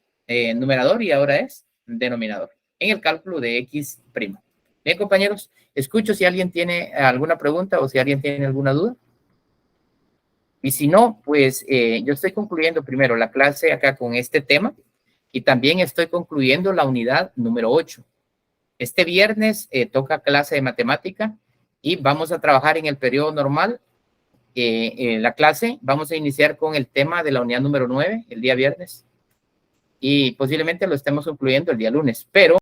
numerador y ahora es denominador, en el cálculo de x'. Bien, compañeros, escucho si alguien tiene alguna pregunta o si alguien tiene alguna duda. Y si no, pues yo estoy concluyendo primero la clase acá con este tema y también estoy concluyendo la unidad número 8. Este viernes toca clase de matemática y vamos a trabajar en el periodo normal. La clase vamos a iniciar con el tema de la unidad número 9 el día viernes y posiblemente lo estemos concluyendo el día lunes, pero